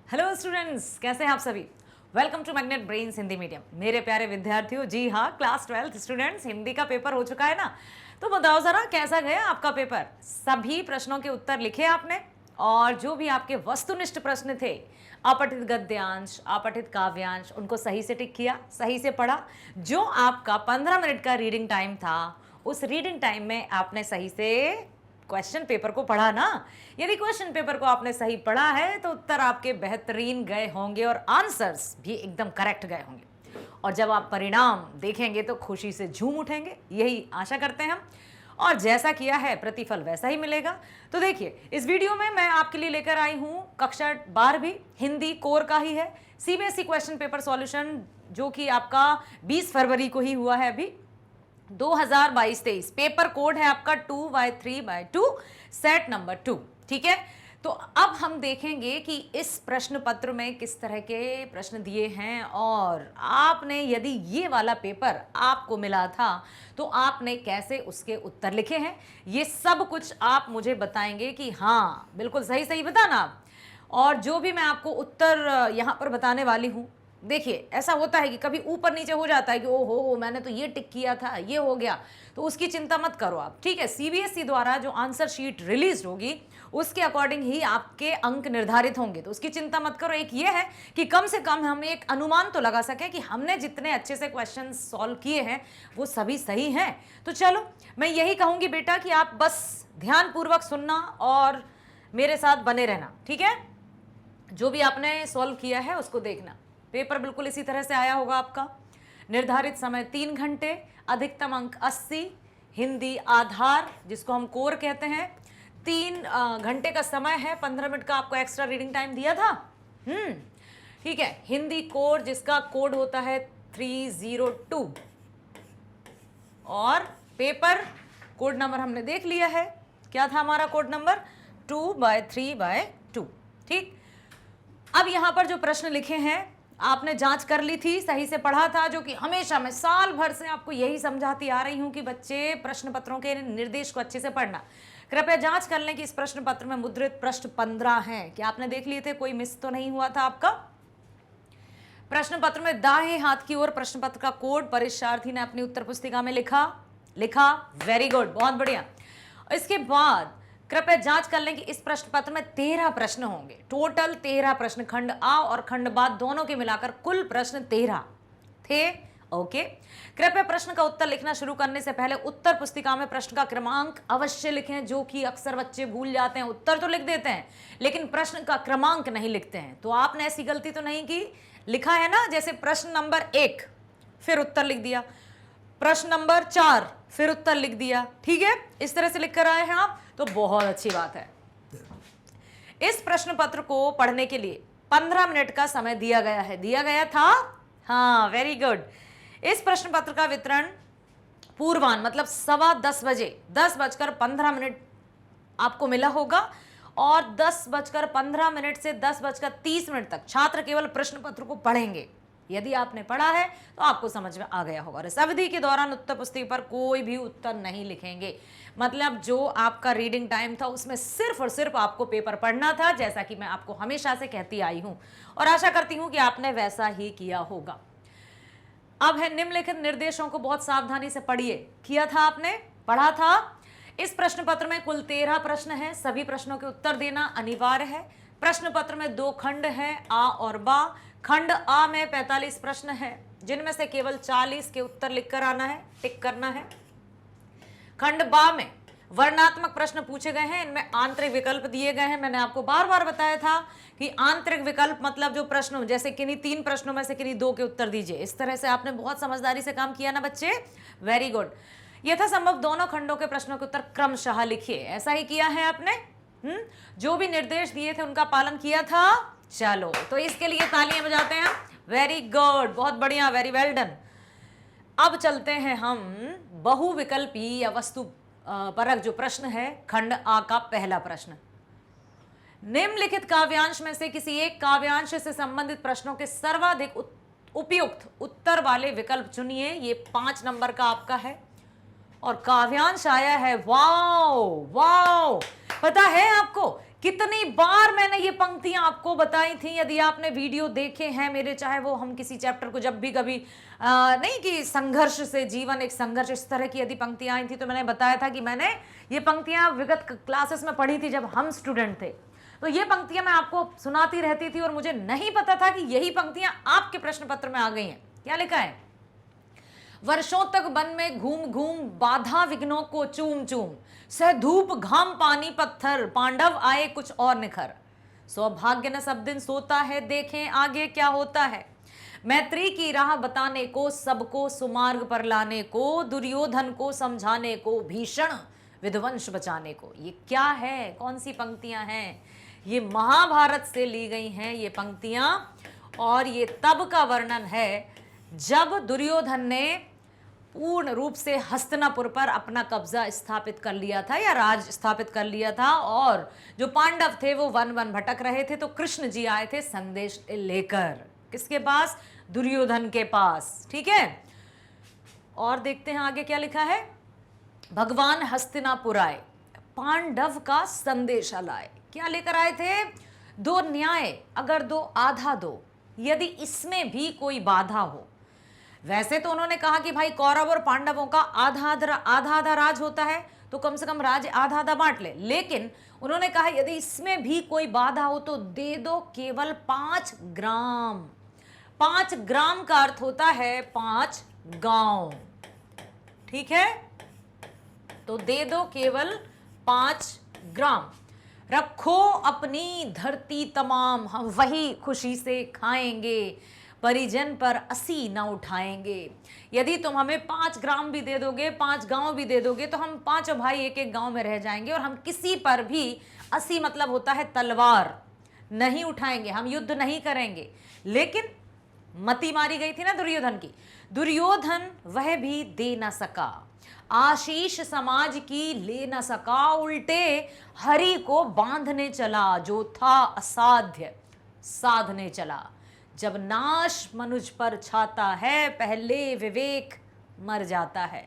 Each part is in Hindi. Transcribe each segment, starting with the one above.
हेलो स्टूडेंट्स, कैसे हैं आप सभी। Welcome to Magnet Brains Hindi medium. मेरे प्यारे विद्यार्थियों, जी हाँ, क्लास 12th स्टूडेंट्स, हिंदी का पेपर हो चुका है ना। तो बताओ जरा कैसा गया आपका पेपर। सभी प्रश्नों के उत्तर लिखे आपने, और जो भी आपके वस्तुनिष्ठ प्रश्न थे, अपठित गद्यांश, अपठित काव्यांश, उनको सही से टिक किया, सही से पढ़ा। जो आपका 15 मिनट का रीडिंग टाइम था, उस रीडिंग टाइम में आपने सही से क्वेश्चन पेपर को पढ़ा ना। यदि क्वेश्चन पेपर को आपने सही पढ़ा है तो उत्तर आपके बेहतरीन गए होंगे और आंसर्स भी एकदम करेक्ट गए होंगे। और जब आप परिणाम देखेंगे तो खुशी से झूम उठेंगे, यही आशा करते हैं हम। और जैसा किया है प्रतिफल वैसा ही मिलेगा। तो देखिए, इस वीडियो में मैं आपके लिए लेकर आई हूं कक्षा 12वीं हिंदी कोर का ही है सीबीएसई क्वेश्चन पेपर सॉल्यूशन, जो कि आपका 20 फरवरी को ही हुआ है। अभी 2022-23 पेपर कोड है आपका 2/3/2 सेट नंबर 2। ठीक है, तो अब हम देखेंगे कि इस प्रश्न पत्र में किस तरह के प्रश्न दिए हैं, और आपने यदि ये वाला पेपर आपको मिला था तो आपने कैसे उसके उत्तर लिखे हैं, ये सब कुछ आप मुझे बताएंगे कि हाँ बिल्कुल सही सही बताना आप। और जो भी मैं आपको उत्तर यहाँ पर बताने वाली हूँ, देखिए ऐसा होता है कि कभी ऊपर नीचे हो जाता है कि ओ हो मैंने तो ये टिक किया था, ये हो गया, तो उसकी चिंता मत करो आप। ठीक है, सीबीएसई द्वारा जो आंसर शीट रिलीज होगी उसके अकॉर्डिंग ही आपके अंक निर्धारित होंगे, तो उसकी चिंता मत करो। एक ये है कि कम से कम हम एक अनुमान तो लगा सकें कि हमने जितने अच्छे से क्वेश्चन सॉल्व किए हैं वो सभी सही हैं। तो चलो, मैं यही कहूंगी बेटा कि आप बस ध्यानपूर्वक सुनना और मेरे साथ बने रहना। ठीक है, जो भी आपने सॉल्व किया है उसको देखना। पेपर बिल्कुल इसी तरह से आया होगा आपका। निर्धारित समय 3 घंटे, अधिकतम अंक 80, हिंदी आधार जिसको हम कोर कहते हैं, 3 घंटे का समय है, 15 मिनट का आपको एक्स्ट्रा रीडिंग टाइम दिया था। ठीक है, हिंदी कोर जिसका कोड होता है 302, और पेपर कोड नंबर हमने देख लिया है, क्या था हमारा कोड नंबर 2/3/2। ठीक, अब यहां पर जो प्रश्न लिखे हैं आपने जांच कर ली थी, सही से पढ़ा था, जो कि हमेशा मैं साल भर से आपको यही समझाती आ रही हूं कि बच्चे प्रश्न पत्रों के निर्देश को अच्छे से पढ़ना। कृपया जांच कर लें कि इस प्रश्न पत्र में मुद्रित प्रश्न 15 हैं, क्या आपने देख लिए थे, कोई मिस तो नहीं हुआ था आपका। प्रश्न पत्र में दाएं हाथ की ओर प्रश्न पत्र का कोड परीक्षार्थी ने अपनी उत्तर पुस्तिका में लिखा। वेरी गुड, बहुत बढ़िया। इसके बाद कृपया जांच कर लें कि इस प्रश्न पत्र में 13 प्रश्न होंगे, टोटल 13 प्रश्न, खंड आ और खंड बा दोनों के मिलाकर कुल प्रश्न 13 थे। ओके, कृपया प्रश्न का उत्तर लिखना शुरू करने से पहले उत्तर पुस्तिका में प्रश्न का क्रमांक अवश्य लिखें, जो कि अक्सर बच्चे भूल जाते हैं। उत्तर तो लिख देते हैं लेकिन प्रश्न का क्रमांक नहीं लिखते हैं। तो आपने ऐसी गलती तो नहीं की, लिखा है ना, जैसे प्रश्न नंबर 1 फिर उत्तर लिख दिया, प्रश्न नंबर 4 फिर उत्तर लिख दिया। ठीक है, इस तरह से लिखकर आए हैं आप, तो बहुत अच्छी बात है। इस प्रश्न पत्र को पढ़ने के लिए 15 मिनट का समय दिया गया था। हाँ, वेरी गुड। इस प्रश्न पत्र का वितरण पूर्वाह्न मतलब 10:15 बजे 10:15 आपको मिला होगा, और 10:15 से 10:30 तक छात्र केवल प्रश्न पत्र को पढ़ेंगे। यदि आपने पढ़ा है तो आपको समझ में आ गया होगा। और इस अवधि के दौरान उत्तर पुस्तिका पर कोई भी उत्तर नहीं लिखेंगे, मतलब जो आपका रीडिंग टाइम था उसमें सिर्फ और सिर्फ आपको पेपर पढ़ना था, जैसा कि मैं आपको हमेशा से कहती आई हूं, और आशा करती हूं कि आपने वैसा ही किया होगा। अब है निम्नलिखित निर्देशों को बहुत सावधानी से पढ़िए। किया था आपने, पढ़ा था। इस प्रश्न पत्र में कुल 13 प्रश्न हैं, सभी प्रश्नों के उत्तर देना अनिवार्य है। प्रश्न पत्र में 2 खंड हैं, आ और बा। खंड आ में 45 प्रश्न हैं, जिनमें से केवल 40 के उत्तर लिखकर आना है, टिक करना है। खंड बा में वर्णात्मक प्रश्न पूछे गए हैं, इनमें आंतरिक विकल्प दिए गए हैं। मैंने आपको बार बार बताया था कि आंतरिक विकल्प मतलब जो प्रश्न, जैसे किन्हीं 3 प्रश्नों में से किन्हीं 2 के उत्तर दीजिए। इस तरह से आपने बहुत समझदारी से काम किया ना बच्चे, वेरी गुड। यथासंभव दोनों खंडों के प्रश्नों के उत्तर क्रमशः लिखिए, ऐसा ही किया है आपने। जो भी निर्देश दिए थे उनका पालन किया था। चलो, तो इसके लिए तालियां बजाते हैं। वेरी गुड, बहुत बढ़िया, वेरी वेल डन। अब चलते हैं हम बहुविकल्पी या वस्तु परक जो प्रश्न है, खंड आ का पहला प्रश्न। निम्नलिखित काव्यांश में से किसी एक काव्यांश से संबंधित प्रश्नों के सर्वाधिक उपयुक्त उत्तर वाले विकल्प चुनिए। ये 5 नंबर का आपका है, और काव्यांश आया है, वाओ वाओ, पता है आपको कितनी बार मैंने ये पंक्तियां आपको बताई थी, यदि आपने वीडियो देखे हैं मेरे, चाहे वो हम किसी चैप्टर को जब भी कभी नहीं कि संघर्ष से जीवन एक संघर्ष, इस तरह की यदि पंक्तियां आई थी तो मैंने बताया था कि मैंने ये पंक्तियां विगत क्लासेस में पढ़ी थी जब हम स्टूडेंट थे। तो ये पंक्तियां मैं आपको सुनाती रहती थी और मुझे नहीं पता था कि यही पंक्तियां आपके प्रश्न पत्र में आ गई हैं। क्या लिखा है? वर्षों तक वन में घूम घूम बाधा विघ्नों को चूम चूम, सह धूप घाम पानी पत्थर, पांडव आए कुछ और निखर। सौभाग्य न सब दिन सोता है, देखें आगे क्या होता है। मैत्री की राह बताने को, सबको सुमार्ग पर लाने को, दुर्योधन को समझाने को, भीषण विध्वंस बचाने को। ये क्या है? कौन सी पंक्तियां हैं? ये महाभारत से ली गई हैं ये पंक्तियां, और ये तब का वर्णन है जब दुर्योधन ने पूर्ण रूप से हस्तिनापुर पर अपना कब्जा स्थापित कर लिया था या राज स्थापित कर लिया था, और जो पांडव थे वो वन वन भटक रहे थे। तो कृष्ण जी आए थे संदेश लेकर, किसके पास? दुर्योधन के पास। ठीक है, और देखते हैं आगे क्या लिखा है। भगवान हस्तिनापुर आए, पांडव का संदेशा लाए। क्या लेकर आए थे? दो न्याय, अगर दो आधा दो, यदि इसमें भी कोई बाधा हो। वैसे तो उन्होंने कहा कि भाई कौरव और पांडवों का आधा आधा राज होता है, तो कम से कम राज आधा आधा बांट ले, लेकिन उन्होंने कहा यदि इसमें भी कोई बाधा हो तो दे दो केवल 5 ग्राम। 5 ग्राम का अर्थ होता है 5 गांव। ठीक है, तो दे दो केवल 5 ग्राम। रखो अपनी धरती तमाम, हम वही खुशी से खाएंगे, परिजन पर असी न उठाएंगे। यदि तुम हमें 5 ग्राम भी दे दोगे, 5 गांव भी दे दोगे, तो हम पांचों भाई एक एक गांव में रह जाएंगे और हम किसी पर भी, असी मतलब होता है तलवार, नहीं उठाएंगे, हम युद्ध नहीं करेंगे। लेकिन मति मारी गई थी ना दुर्योधन की। दुर्योधन वह भी दे न सका, आशीष समाज की ले न सका, उल्टे हरि को बांधने चला, जो था असाध्य साधने चला। जब नाश मनुज पर छाता है, पहले विवेक मर जाता है।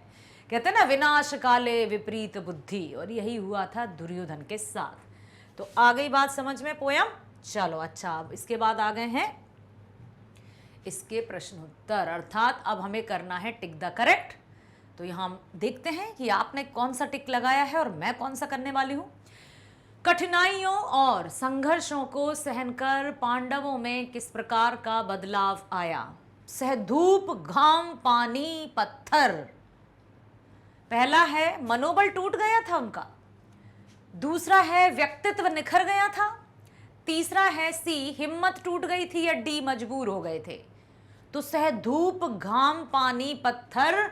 कहते हैं ना, विनाश काले विपरीत बुद्धि, और यही हुआ था दुर्योधन के साथ। तो आ गई बात समझ में पोयम? चलो अच्छा, अब इसके बाद आ गए हैं इसके प्रश्न उत्तर, अर्थात अब हमें करना है टिक द करेक्ट। तो यहां हम देखते हैं कि आपने कौन सा टिक लगाया है और मैं कौन सा करने वाली हूं। कठिनाइयों और संघर्षों को सहनकर पांडवों में किस प्रकार का बदलाव आया? सह धूप घाम पानी पत्थर। पहला है मनोबल टूट गया था उनका, दूसरा है व्यक्तित्व निखर गया था, तीसरा है सी हिम्मत टूट गई थी, या डी मजबूर हो गए थे। तो सह धूप घाम पानी पत्थर,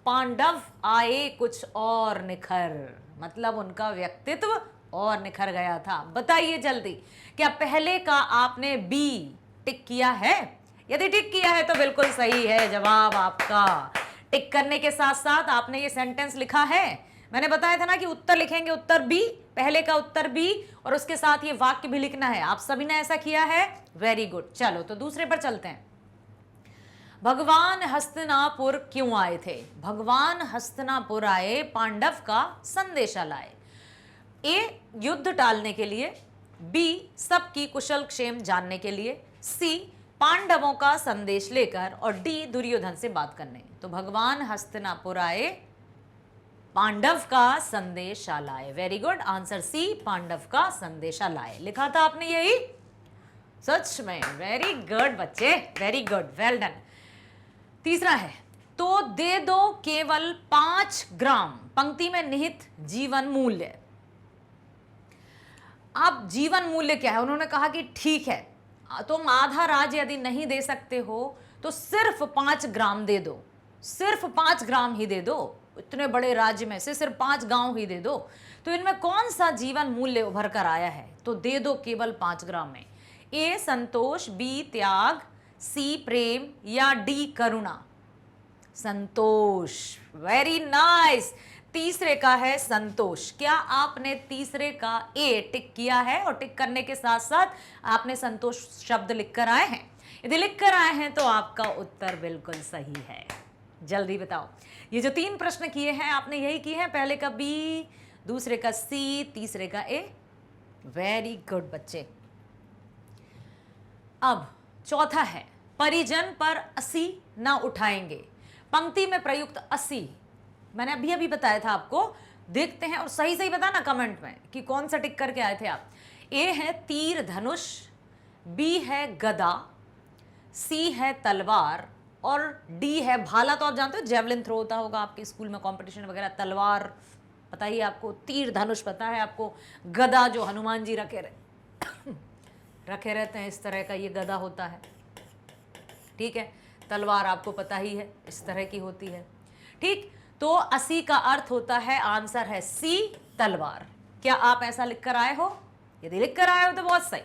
पांडव आए कुछ और निखर, मतलब उनका व्यक्तित्व और निखर गया था। बताइए जल्दी, क्या पहले का आपने बी टिक किया है? यदि टिक किया है तो बिल्कुल सही है जवाब आपका। टिक करने के साथ साथ आपने ये सेंटेंस लिखा है। मैंने बताया था ना कि उत्तर लिखेंगे, उत्तर बी, पहले का उत्तर बी, और उसके साथ ये वाक्य भी लिखना है। आप सभी ने ऐसा किया है, वेरी गुड। चलो तो दूसरे पर चलते हैं। भगवान हस्तिनापुर क्यों आए थे? भगवान हस्तिनापुर आए पांडव का संदेशा लाए। ए युद्ध टालने के लिए, बी सबकी कुशल क्षेम जानने के लिए, सी पांडवों का संदेश लेकर, और डी दुर्योधन से बात करने। तो भगवान हस्तिनापुर आए पांडव का संदेशा लाए। Very good, answer C Pandav का संदेशा लाए। लिखा था आपने यही? सच में वेरी गुड बच्चे, वेरी गुड, वेल डन। तीसरा है तो दे दो केवल 5 ग्राम, पंक्ति में निहित जीवन मूल्य। अब जीवन मूल्य क्या है? उन्होंने कहा कि ठीक है, तुम आधा राज यदि नहीं दे सकते हो तो सिर्फ 5 ग्राम दे दो, सिर्फ 5 ग्राम ही दे दो, इतने बड़े राज्य में से सिर्फ 5 गांव ही दे दो। तो इनमें कौन सा जीवन मूल्य उभर कर आया है? तो दे दो केवल 5 ग्राम में। ए संतोष, बी त्याग, सी प्रेम, या डी करुणा? संतोष, वेरी नाइस। तीसरे का है संतोष। क्या आपने तीसरे का ए टिक किया है? और टिक करने के साथ साथ आपने संतोष शब्द लिखकर आए हैं। यदि लिखकर आए हैं तो आपका उत्तर बिल्कुल सही है। जल्दी बताओ, ये जो 3 प्रश्न किए हैं आपने यही किए हैं? पहले का बी, दूसरे का सी, तीसरे का ए? वेरी गुड बच्चे। अब चौथा है, परिजन पर असी ना उठाएंगे। पंक्ति में प्रयुक्त असी मैंने अभी अभी बताया था आपको, देखते हैं और सही सही बताना कमेंट में कि कौन सा टिक करके आए थे आप। ए है तीर धनुष, बी है गदा, सी है तलवार और डी है भाला। तो आप जानते हो जेवलिन थ्रो होता होगा आपके स्कूल में कंपटीशन वगैरह। तलवार पता ही आपको, तीर धनुष पता है आपको, गदा जो हनुमान जी रखे रहते हैं इस तरह का ये गदा होता है, ठीक है। तलवार आपको पता ही है इस तरह की होती है, ठीक। तो असी का अर्थ होता है, आंसर है सी तलवार। क्या आप ऐसा लिख कर आए हो? यदि लिख कर आए हो तो बहुत सही।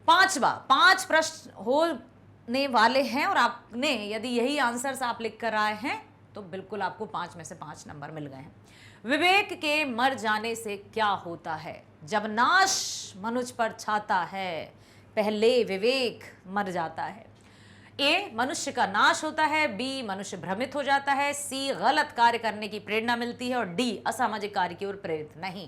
पांचवा, 5 प्रश्न होने वाले हैं और आपने यदि यही आंसर आप लिख कर आए हैं तो बिल्कुल आपको 5 में से 5 नंबर मिल गए हैं। विवेक के मर जाने से क्या होता है? जब नाश मनुष्य पर छाता है, पहले विवेक मर जाता है। ए, मनुष्य का नाश होता है, बी, मनुष्य भ्रमित हो जाता है, सी, गलत कार्य करने की प्रेरणा मिलती है और डी, असामाजिक कार्य की ओर प्रेरित नहीं।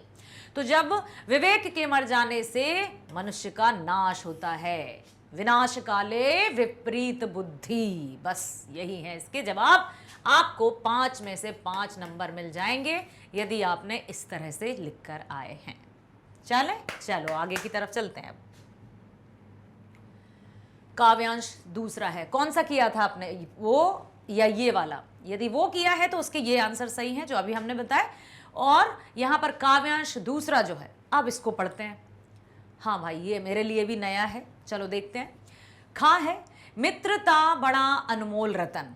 तो जब विवेक के मर जाने से मनुष्य का नाश होता है, विनाश काले विपरीत बुद्धि, बस यही है इसके जवाब। आपको 5 में से 5 नंबर मिल जाएंगे यदि आपने इस तरह से लिखकर आए हैं। चलो आगे की तरफ चलते हैं। अब काव्यांश दूसरा है, कौन सा किया था आपने, वो या ये वाला? यदि वो किया है तो उसके ये आंसर सही है जो अभी हमने बताया। और यहां पर काव्यांश दूसरा जो है, अब इसको पढ़ते हैं। हाँ भाई, ये मेरे लिए भी नया है, चलो देखते हैं। खा है, मित्रता बड़ा अनमोल रतन,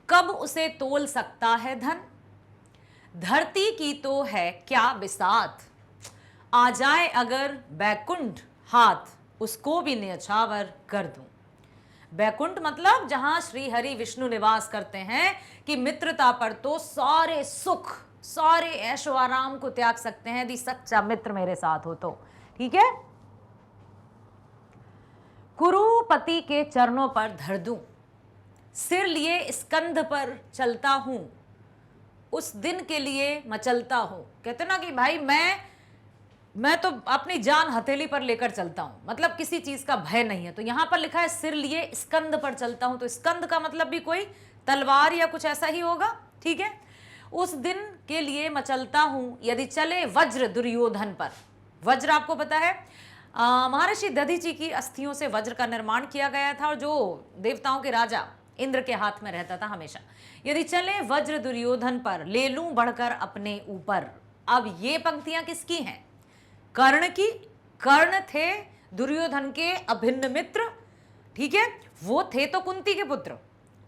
कब उसे तोल सकता है धन। धरती की तो है क्या बिसात, आ जाए अगर बैकुंठ हाथ, उसको भी न्यौछावर कर दूं। बैकुंठ मतलब जहां श्री हरि विष्णु निवास करते हैं, कि मित्रता पर तो सारे सुख, सारे ऐशो आराम को त्याग सकते हैं यदि सच्चा मित्र मेरे साथ हो तो, ठीक है। कुरुपति के चरणों पर धर दूं, सिर लिए स्कंध पर चलता हूं, उस दिन के लिए मचलता हूं। कहते ना कि भाई मैं तो अपनी जान हथेली पर लेकर चलता हूं, मतलब किसी चीज का भय नहीं है। तो यहां पर लिखा है सिर लिए स्कंद पर चलता हूं, तो स्कंद का मतलब भी कोई तलवार या कुछ ऐसा ही होगा, ठीक है। उस दिन के लिए मचलता हूं, यदि चले वज्र दुर्योधन पर। वज्र आपको पता है महर्षि दधीचि की अस्थियों से वज्र का निर्माण किया गया था और जो देवताओं के राजा इंद्र के हाथ में रहता था हमेशा। यदि चले वज्र दुर्योधन पर, ले लूं बढ़कर अपने ऊपर। अब ये पंक्तियां किसकी हैं? कर्ण की। कर्ण थे दुर्योधन के अभिन्न मित्र, ठीक है। वो थे तो कुंती के पुत्र,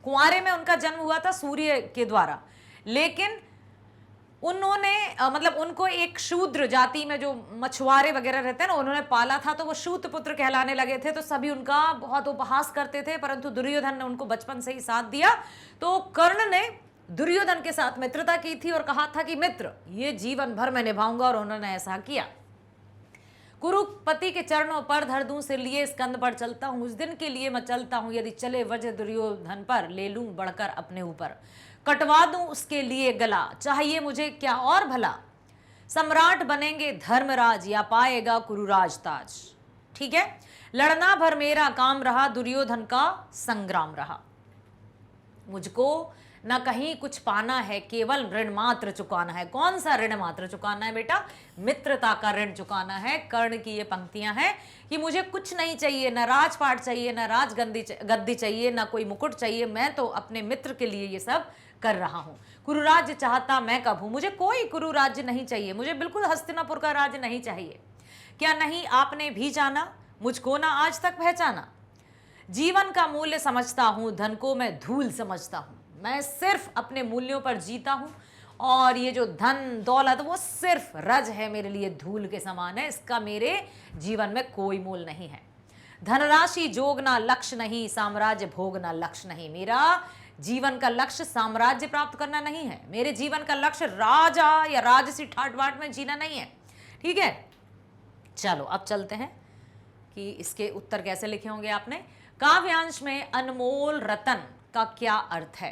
कुंवारे में उनका जन्म हुआ था सूर्य के द्वारा, लेकिन उन्होंने मतलब उनको एक शूद्र जाति में जो मछुआरे वगैरह रहते हैं ना, उन्होंने पाला था, तो वो शूद्र पुत्र कहलाने लगे थे। तो सभी उनका बहुत उपहास करते थे, परंतु दुर्योधन ने उनको बचपन से ही साथ दिया। तो कर्ण ने दुर्योधन के साथ मित्रता की थी और कहा था कि मित्र ये जीवन भर मैं निभाऊंगा, और उन्होंने ऐसा किया। कुरुपति के चरणों पर धर दूं, सिर लिए स्कंद पर चलता हूं, उस दिन के लिए मैं चलता हूं, यदि चले वज्र दुर्योधन पर, ले लूं बढ़कर अपने ऊपर। कटवा दूं उसके लिए गला, चाहिए मुझे क्या और भला। सम्राट बनेंगे धर्मराज, या पाएगा कुरुराज ताज, ठीक है। लड़ना भर मेरा काम रहा, दुर्योधन का संग्राम रहा। मुझको न कहीं कुछ पाना है, केवल ऋण मात्र चुकाना है। कौन सा ऋण मात्र चुकाना है बेटा? मित्रता का ऋण चुकाना है। कर्ण की ये पंक्तियां हैं कि मुझे कुछ नहीं चाहिए, न राजपाट चाहिए, न गद्दी चाहिए, न कोई मुकुट चाहिए, मैं तो अपने मित्र के लिए ये सब कर रहा हूं। कुरुराज्य चाहता मैं कब हूं, मुझे कोई कुरुराज्य नहीं चाहिए, मुझे बिल्कुल हस्तिनापुर का राज्य नहीं चाहिए। क्या नहीं आपने भी जाना, मुझको ना आज तक पहचाना। जीवन का मूल्य समझता हूं, धन को मैं धूल समझता हूं। मैं सिर्फ अपने मूल्यों पर जीता हूं, और ये जो धन दौलत वो सिर्फ रज है, मेरे लिए धूल के समान है, इसका मेरे जीवन में कोई मोल नहीं है। धनराशि जोगना लक्ष्य नहीं, साम्राज्य भोगना लक्ष्य नहीं। मेरा जीवन का लक्ष्य साम्राज्य प्राप्त करना नहीं है, मेरे जीवन का लक्ष्य राजा या राजसी ठाट बाट में जीना नहीं है, ठीक है। चलो अब चलते हैं कि इसके उत्तर कैसे लिखे होंगे आपने। काव्यांश में अनमोल रतन का क्या अर्थ है?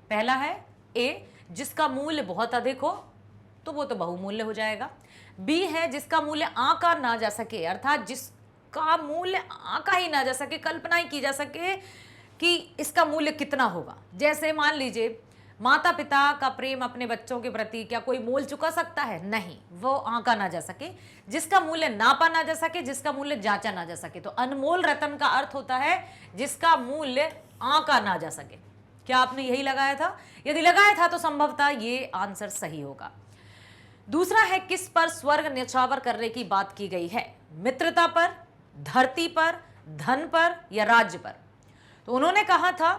पहला है ए, जिसका मूल्य बहुत अधिक हो तो वो तो बहुमूल्य हो जाएगा। बी है जिसका मूल्य आंका ना जा सके, अर्थात जिसका मूल्य आंका ही ना जा सके, कल्पना ही की जा सके कि इसका मूल्य कितना होगा। जैसे मान लीजिए माता पिता का प्रेम अपने बच्चों के प्रति क्या कोई मोल चुका सकता है? नहीं, वो आंका ना जा सके, जिसका मूल्य नापा ना जा सके, जिसका मूल्य जांचा ना जा सके। तो अनमोल रतन का अर्थ होता है जिसका मूल्य आंका ना जा सके। क्या आपने यही लगाया था? यदि लगाया था तो संभवतः ये आंसर सही होगा। दूसरा है किस पर स्वर्ग न्यौछावर करने की बात की गई है? मित्रता पर, धरती पर, धन पर या राज्य पर? तो उन्होंने कहा था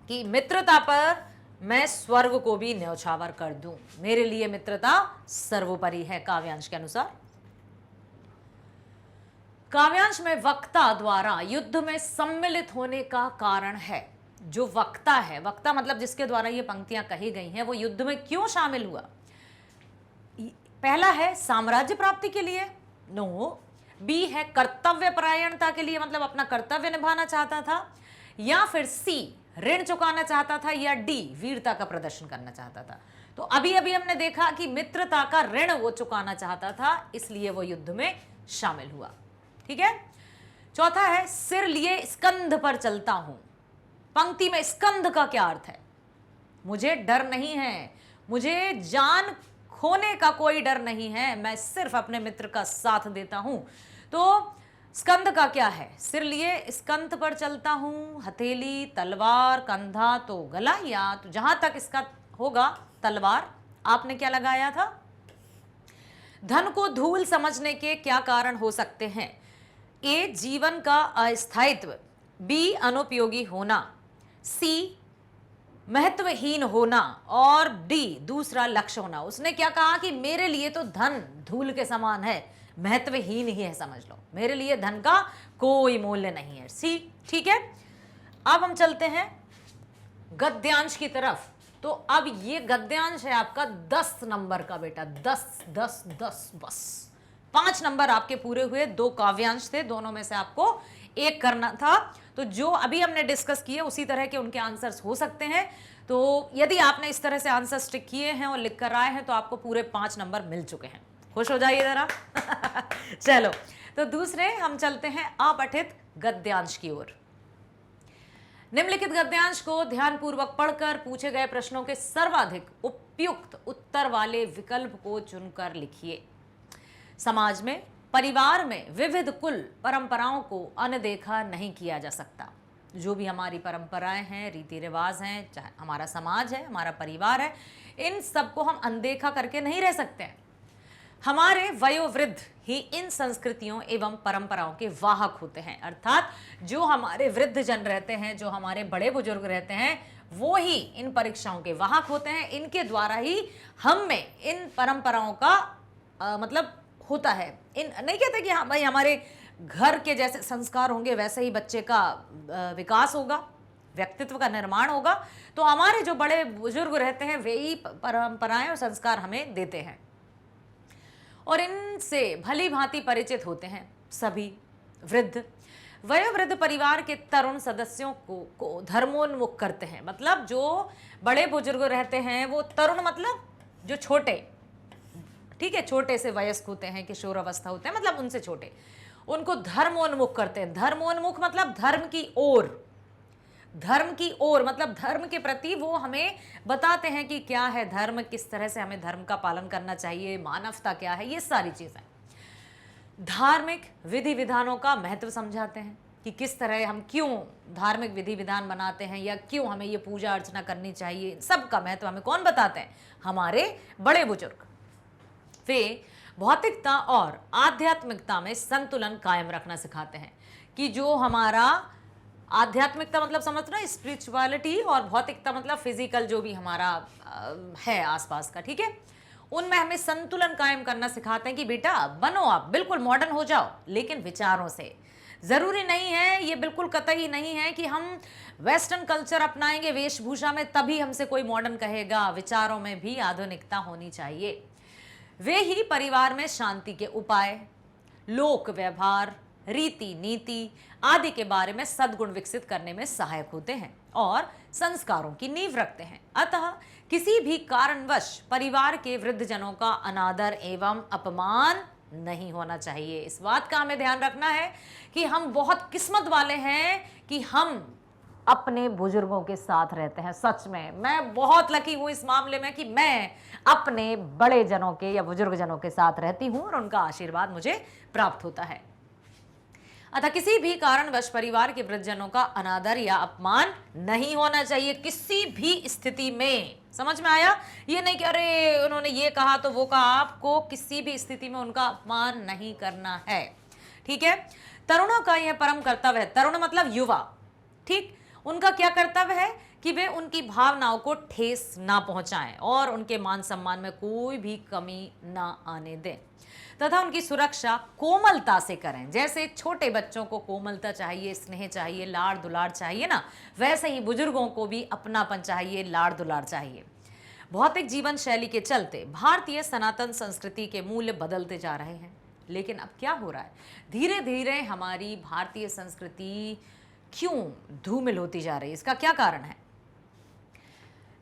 कि मित्रता पर मैं स्वर्ग को भी न्यौछावर कर दूं, मेरे लिए मित्रता सर्वोपरि है, काव्यांश के अनुसार। काव्यांश में वक्ता द्वारा युद्ध में सम्मिलित होने का कारण है। जो वक्ता है, वक्ता मतलब जिसके द्वारा ये पंक्तियां कही गई हैं, वो युद्ध में क्यों शामिल हुआ? पहला है साम्राज्य प्राप्ति के लिए, नो। बी है कर्तव्य परायणता के लिए, मतलब अपना कर्तव्य निभाना चाहता था, या फिर सी ऋण चुकाना चाहता था, या डी वीरता का प्रदर्शन करना चाहता था। तो अभी अभी हमने देखा कि मित्रता का ऋण वो चुकाना चाहता था, इसलिए वो युद्ध में शामिल हुआ। ठीक है। चौथा है सिर लिए स्कंध पर चलता हूं। पंक्ति में स्कंध का क्या अर्थ है? मुझे डर नहीं है, मुझे जान खोने का कोई डर नहीं है, मैं सिर्फ अपने मित्र का साथ देता हूं। तो स्कंध का क्या है? सिर लिए स्कंध पर चलता हूं, हथेली, तलवार, कंधा तो गला, या तो जहां तक इसका होगा तलवार। आपने क्या लगाया था? धन को धूल समझने के क्या कारण हो सकते हैं? ए जीवन का अस्थायित्व, बी अनुपयोगी होना, सी महत्वहीन होना, और डी दूसरा लक्ष्य होना। उसने क्या कहा कि मेरे लिए तो धन धूल के समान है, महत्वहीन ही है, समझ लो, मेरे लिए धन का कोई मूल्य नहीं है। सी। ठीक है। अब हम चलते हैं गद्यांश की तरफ। तो अब ये गद्यांश है आपका 10 नंबर का बेटा, 10 10 10, बस 5 नंबर आपके पूरे हुए। 2 काव्यांश थे, दोनों में से आपको एक करना था। तो जो अभी हमने डिस्कस किए उसी तरह के उनके आंसर्स हो सकते हैं। तो यदि आपने इस तरह से आंसर स्टिक किए हैं और लिख कर आए हैं तो आपको पूरे 5 नंबर मिल चुके हैं। खुश हो जाइए जरा। चलो, तो दूसरे हम चलते हैं अपठित गद्यांश की ओर। निम्नलिखित गद्यांश को ध्यानपूर्वक पढ़कर पूछे गए प्रश्नों के सर्वाधिक उपयुक्त उत्तर वाले विकल्प को चुनकर लिखिए। समाज में, परिवार में विविध कुल परंपराओं को अनदेखा नहीं किया जा सकता। जो भी हमारी परंपराएं हैं, रीति रिवाज हैं, चाहे हमारा समाज है, हमारा परिवार है, इन सबको हम अनदेखा करके नहीं रह सकते हैं। हमारे वयोवृद्ध ही इन संस्कृतियों एवं परंपराओं के वाहक होते हैं, अर्थात जो हमारे वृद्ध जन रहते हैं, जो हमारे बड़े बुजुर्ग रहते हैं, वो ही इन परीक्षाओं के वाहक होते हैं। इनके द्वारा ही हम में इन परंपराओं का मतलब होता है। इन नहीं कहते कि हाँ भाई हमारे घर के जैसे संस्कार होंगे वैसे ही बच्चे का विकास होगा, व्यक्तित्व का निर्माण होगा। तो हमारे जो बड़े बुजुर्ग रहते हैं वे ही परंपराएं और संस्कार हमें देते हैं और इनसे भली भांति परिचित होते हैं सभी वृद्ध। वयोवृद्ध परिवार के तरुण सदस्यों को धर्मोन्मुख करते हैं। मतलब जो बड़े बुजुर्ग रहते हैं वो तरुण मतलब जो छोटे, ठीक है, छोटे से वयस्क होते हैं, किशोर अवस्था होते हैं, मतलब उनसे छोटे, उनको धर्मोन्मुख करते हैं। धर्मोन्मुख मतलब धर्म की ओर, धर्म की ओर मतलब धर्म के प्रति वो हमें बताते हैं कि क्या है धर्म, किस तरह से हमें धर्म का पालन करना चाहिए, मानवता क्या है, ये सारी चीजें। धार्मिक विधि विधानों का महत्व समझाते हैं कि किस तरह हम क्यों धार्मिक विधि विधान बनाते हैं या क्यों हमें ये पूजा अर्चना करनी चाहिए, सबका महत्व हमें कौन बताते हैं? हमारे बड़े बुजुर्ग। वे भौतिकता और आध्यात्मिकता में संतुलन कायम रखना सिखाते हैं कि जो हमारा आध्यात्मिकता मतलब समझ रहे हैं स्पिरिचुअलिटी, और भौतिकता मतलब फिजिकल जो भी हमारा है आसपास का, ठीक है, उनमें हमें संतुलन कायम करना सिखाते हैं कि बेटा बनो, आप बिल्कुल मॉडर्न हो जाओ, लेकिन विचारों से। जरूरी नहीं है, ये बिल्कुल कतई नहीं है कि हम वेस्टर्न कल्चर अपनाएंगे वेशभूषा में तभी हमसे कोई मॉडर्न कहेगा। विचारों में भी आधुनिकता होनी चाहिए। वे ही परिवार में शांति के उपाय, लोक व्यवहार, रीति नीति आदि के बारे में सद्गुण विकसित करने में सहायक होते हैं और संस्कारों की नींव रखते हैं। अतः किसी भी कारणवश परिवार के वृद्धजनों का अनादर एवं अपमान नहीं होना चाहिए। इस बात का हमें ध्यान रखना है कि हम बहुत किस्मत वाले हैं कि हम अपने बुजुर्गों के साथ रहते हैं। सच में मैं बहुत लकी हूं इस मामले में कि मैं अपने बड़े जनों के या बुजुर्ग जनों के साथ रहती हूं और उनका आशीर्वाद मुझे प्राप्त होता है। अतः किसी भी कारणवश परिवार के वृद्धजनों का अनादर या अपमान नहीं होना चाहिए किसी भी स्थिति में। समझ में आया? ये नहीं कि अरे उन्होंने ये कहा तो वो कहा, आपको किसी भी स्थिति में उनका अपमान नहीं करना है। ठीक है। तरुणों का यह परम कर्तव्य है। तरुण मतलब युवा। ठीक। उनका क्या कर्तव्य है कि वे उनकी भावनाओं को ठेस ना पहुंचाएं और उनके मान सम्मान में कोई भी कमी ना आने दें तथा उनकी सुरक्षा कोमलता से करें। जैसे छोटे बच्चों को कोमलता चाहिए, स्नेह चाहिए, लाड़ दुलार चाहिए ना, वैसे ही बुजुर्गों को भी अपनापन चाहिए, लाड़ दुलार चाहिए। भौतिक जीवन शैली के चलते भारतीय सनातन संस्कृति के मूल्य बदलते जा रहे हैं। लेकिन अब क्या हो रहा है, धीरे धीरे हमारी भारतीय संस्कृति क्यों धूमिल होती जा रही है? इसका क्या कारण है?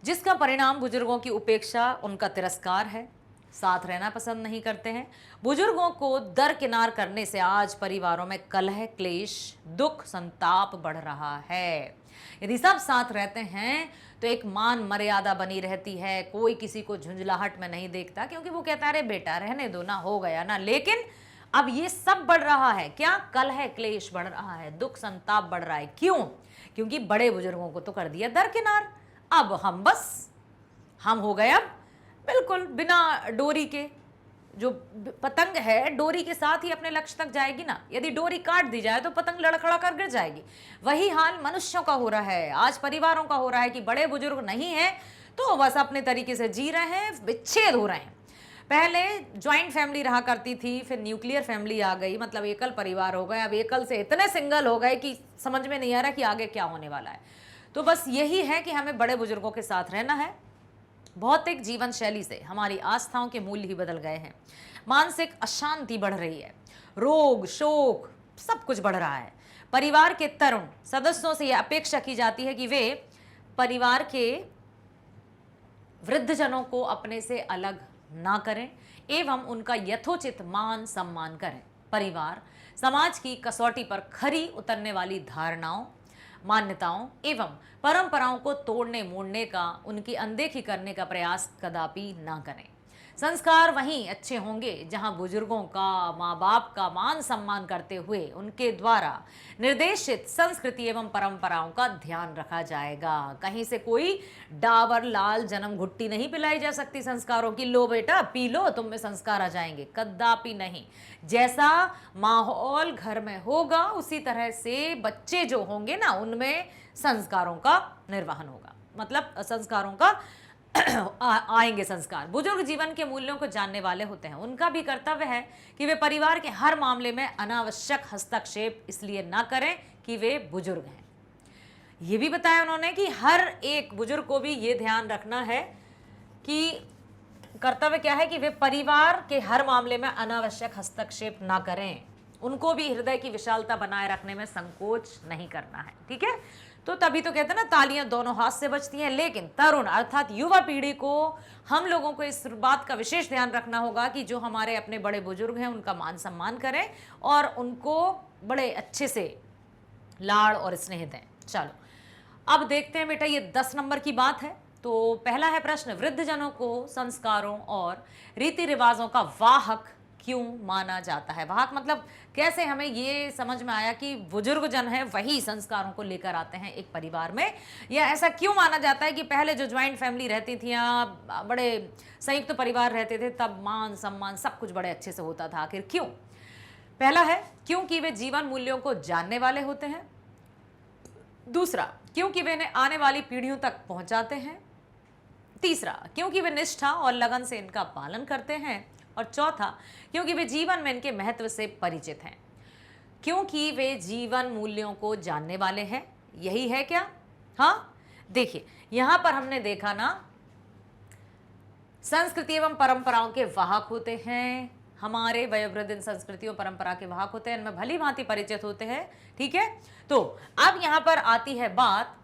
जिसका परिणाम बुजुर्गों की उपेक्षा, उनका तिरस्कार है। साथ रहना पसंद नहीं करते हैं। बुजुर्गों को दरकिनार करने से आज परिवारों में कलह, क्लेश, दुख, संताप बढ़ रहा है। यदि सब साथ रहते हैं तो एक मान मर्यादा बनी रहती है, कोई किसी को झुंझलाहट में नहीं देखता, क्योंकि वो कहता है अरे बेटा रहने दो ना, हो गया ना। लेकिन अब ये सब बढ़ रहा है। क्या? कलह क्लेश बढ़ रहा है, दुख संताप बढ़ रहा है। क्यों? क्योंकि बड़े बुजुर्गों को तो कर दिया दरकिनार। अब हम हो गए अब बिल्कुल बिना डोरी के। जो पतंग है डोरी के साथ ही अपने लक्ष्य तक जाएगी ना। यदि डोरी काट दी जाए तो पतंग लड़खड़ा कर गिर जाएगी। वही हाल मनुष्यों का हो रहा है, आज परिवारों का हो रहा है कि बड़े बुजुर्ग नहीं है तो बस अपने तरीके से जी रहे हैं, विच्छेद हो रहे हैं। पहले ज्वाइंट फैमिली रहा करती थी, फिर न्यूक्लियर फैमिली आ गई, मतलब एकल परिवार हो गए। अब एकल से इतने सिंगल हो गए कि समझ में नहीं आ रहा कि आगे क्या होने वाला है। तो बस यही है कि हमें बड़े बुजुर्गों के साथ रहना है। भौतिक जीवन शैली से हमारी आस्थाओं के मूल्य ही बदल गए हैं। मानसिक अशांति बढ़ रही है, रोग शोक सब कुछ बढ़ रहा है। परिवार के तरुण सदस्यों से यह अपेक्षा की जाती है कि वे परिवार के वृद्धजनों को अपने से अलग ना करें एवं उनका यथोचित मान सम्मान करें। परिवार समाज की कसौटी पर खरी उतरने वाली धारणाओं, मान्यताओं एवं परंपराओं को तोड़ने मोड़ने का, उनकी अनदेखी करने का प्रयास कदापि ना करें। संस्कार वहीं अच्छे होंगे जहां बुजुर्गों का, माँ बाप का मान सम्मान करते हुए उनके द्वारा निर्देशित संस्कृति एवं परंपराओं का ध्यान रखा जाएगा। कहीं से कोई डाबर लाल जन्म घुट्टी नहीं पिलाई जा सकती संस्कारों की, लो बेटा पी लो तुम में संस्कार आ जाएंगे, कदापि नहीं। जैसा माहौल घर में होगा उसी तरह से बच्चे जो होंगे ना उनमें संस्कारों का निर्वहन होगा, मतलब संस्कारों का आएंगे संस्कार। बुजुर्ग जीवन के मूल्यों को जानने वाले होते हैं। उनका भी कर्तव्य है कि वे परिवार के हर मामले में अनावश्यक हस्तक्षेप इसलिए ना करें कि वे बुजुर्ग हैं। ये भी बताया उन्होंने कि हर एक बुजुर्ग को भी ये ध्यान रखना है कि कर्तव्य क्या है कि वे परिवार के हर मामले में अनावश्यक हस्तक्षेप ना करें। उनको भी हृदय की विशालता बनाए रखने में संकोच नहीं करना है। ठीक है, तो तभी तो कहते हैं ना तालियां दोनों हाथ से बजती हैं। लेकिन तरुण अर्थात युवा पीढ़ी को हम लोगों को इस बात का विशेष ध्यान रखना होगा कि जो हमारे अपने बड़े बुजुर्ग हैं उनका मान सम्मान करें और उनको बड़े अच्छे से लाड़ और स्नेह दें। चलो अब देखते हैं बेटा, ये 10 नंबर की बात है। तो पहला है प्रश्न, वृद्धजनों को संस्कारों और रीति रिवाजों का वाहक क्यों माना जाता है? वाहक मतलब कैसे हमें ये समझ में आया कि बुजुर्ग जन है वही संस्कारों को लेकर आते हैं एक परिवार में, या ऐसा क्यों माना जाता है कि पहले जो ज्वाइंट फैमिली रहती थी या बड़े संयुक्त परिवार रहते थे तब मान सम्मान सब कुछ बड़े अच्छे से होता था? आखिर क्यों? पहला है क्योंकि वे जीवन मूल्यों को जानने वाले होते हैं। दूसरा, क्योंकि वे इन्हें आने वाली पीढ़ियों तक पहुंचाते हैं। तीसरा, क्योंकि वे निष्ठा और लगन से इनका पालन करते हैं। और चौथा, क्योंकि वे जीवन में इनके महत्व से परिचित हैं। क्योंकि वे जीवन मूल्यों को जानने वाले हैं, यही है क्या? हाँ, देखिए यहां पर हमने देखा ना, संस्कृति एवं परंपराओं के वाहक होते हैं, हमारे वयोवृद्ध इन संस्कृतियों परंपरा के वाहक होते हैं, इनमें भली भांति परिचित होते हैं। ठीक है, तो अब यहां पर आती है बात,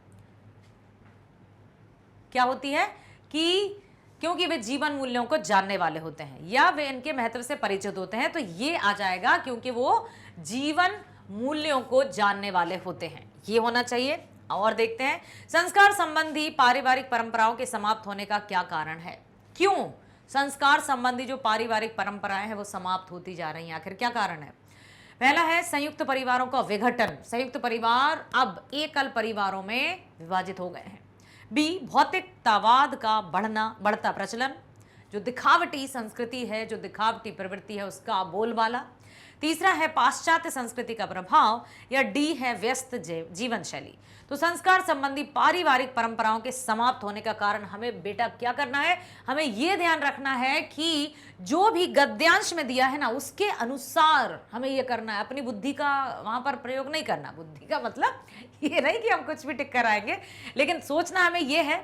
क्या होती है कि क्योंकि वे जीवन मूल्यों को जानने वाले होते हैं या वे इनके महत्व से परिचित होते हैं, तो ये आ जाएगा क्योंकि वो जीवन मूल्यों को जानने वाले होते हैं, ये होना चाहिए। और देखते हैं संस्कार संबंधी पारिवारिक परंपराओं के समाप्त होने का क्या कारण है। क्यों संस्कार संबंधी जो पारिवारिक परंपराएं हैं वो समाप्त होती जा रही हैं, आखिर क्या कारण है। पहला है संयुक्त परिवारों का विघटन, संयुक्त परिवार अब एकल परिवारों में विभाजित हो गए हैं। बी, भौतिकतावाद का बढ़ता प्रचलन, जो दिखावटी संस्कृति है, जो दिखावटी प्रवृत्ति है उसका बोलबाला। तीसरा है पाश्चात्य संस्कृति का प्रभाव, या डी है व्यस्त जीवन शैली। तो संस्कार संबंधी पारिवारिक परंपराओं के समाप्त होने का कारण हमें बेटा क्या करना है, हमें यह ध्यान रखना है कि जो भी गद्यांश में दिया है ना उसके अनुसार हमें यह करना है, अपनी बुद्धि का वहां पर प्रयोग नहीं करना। बुद्धि का मतलब ये नहीं कि हम कुछ भी टिक कर आएंगे, लेकिन सोचना हमें यह है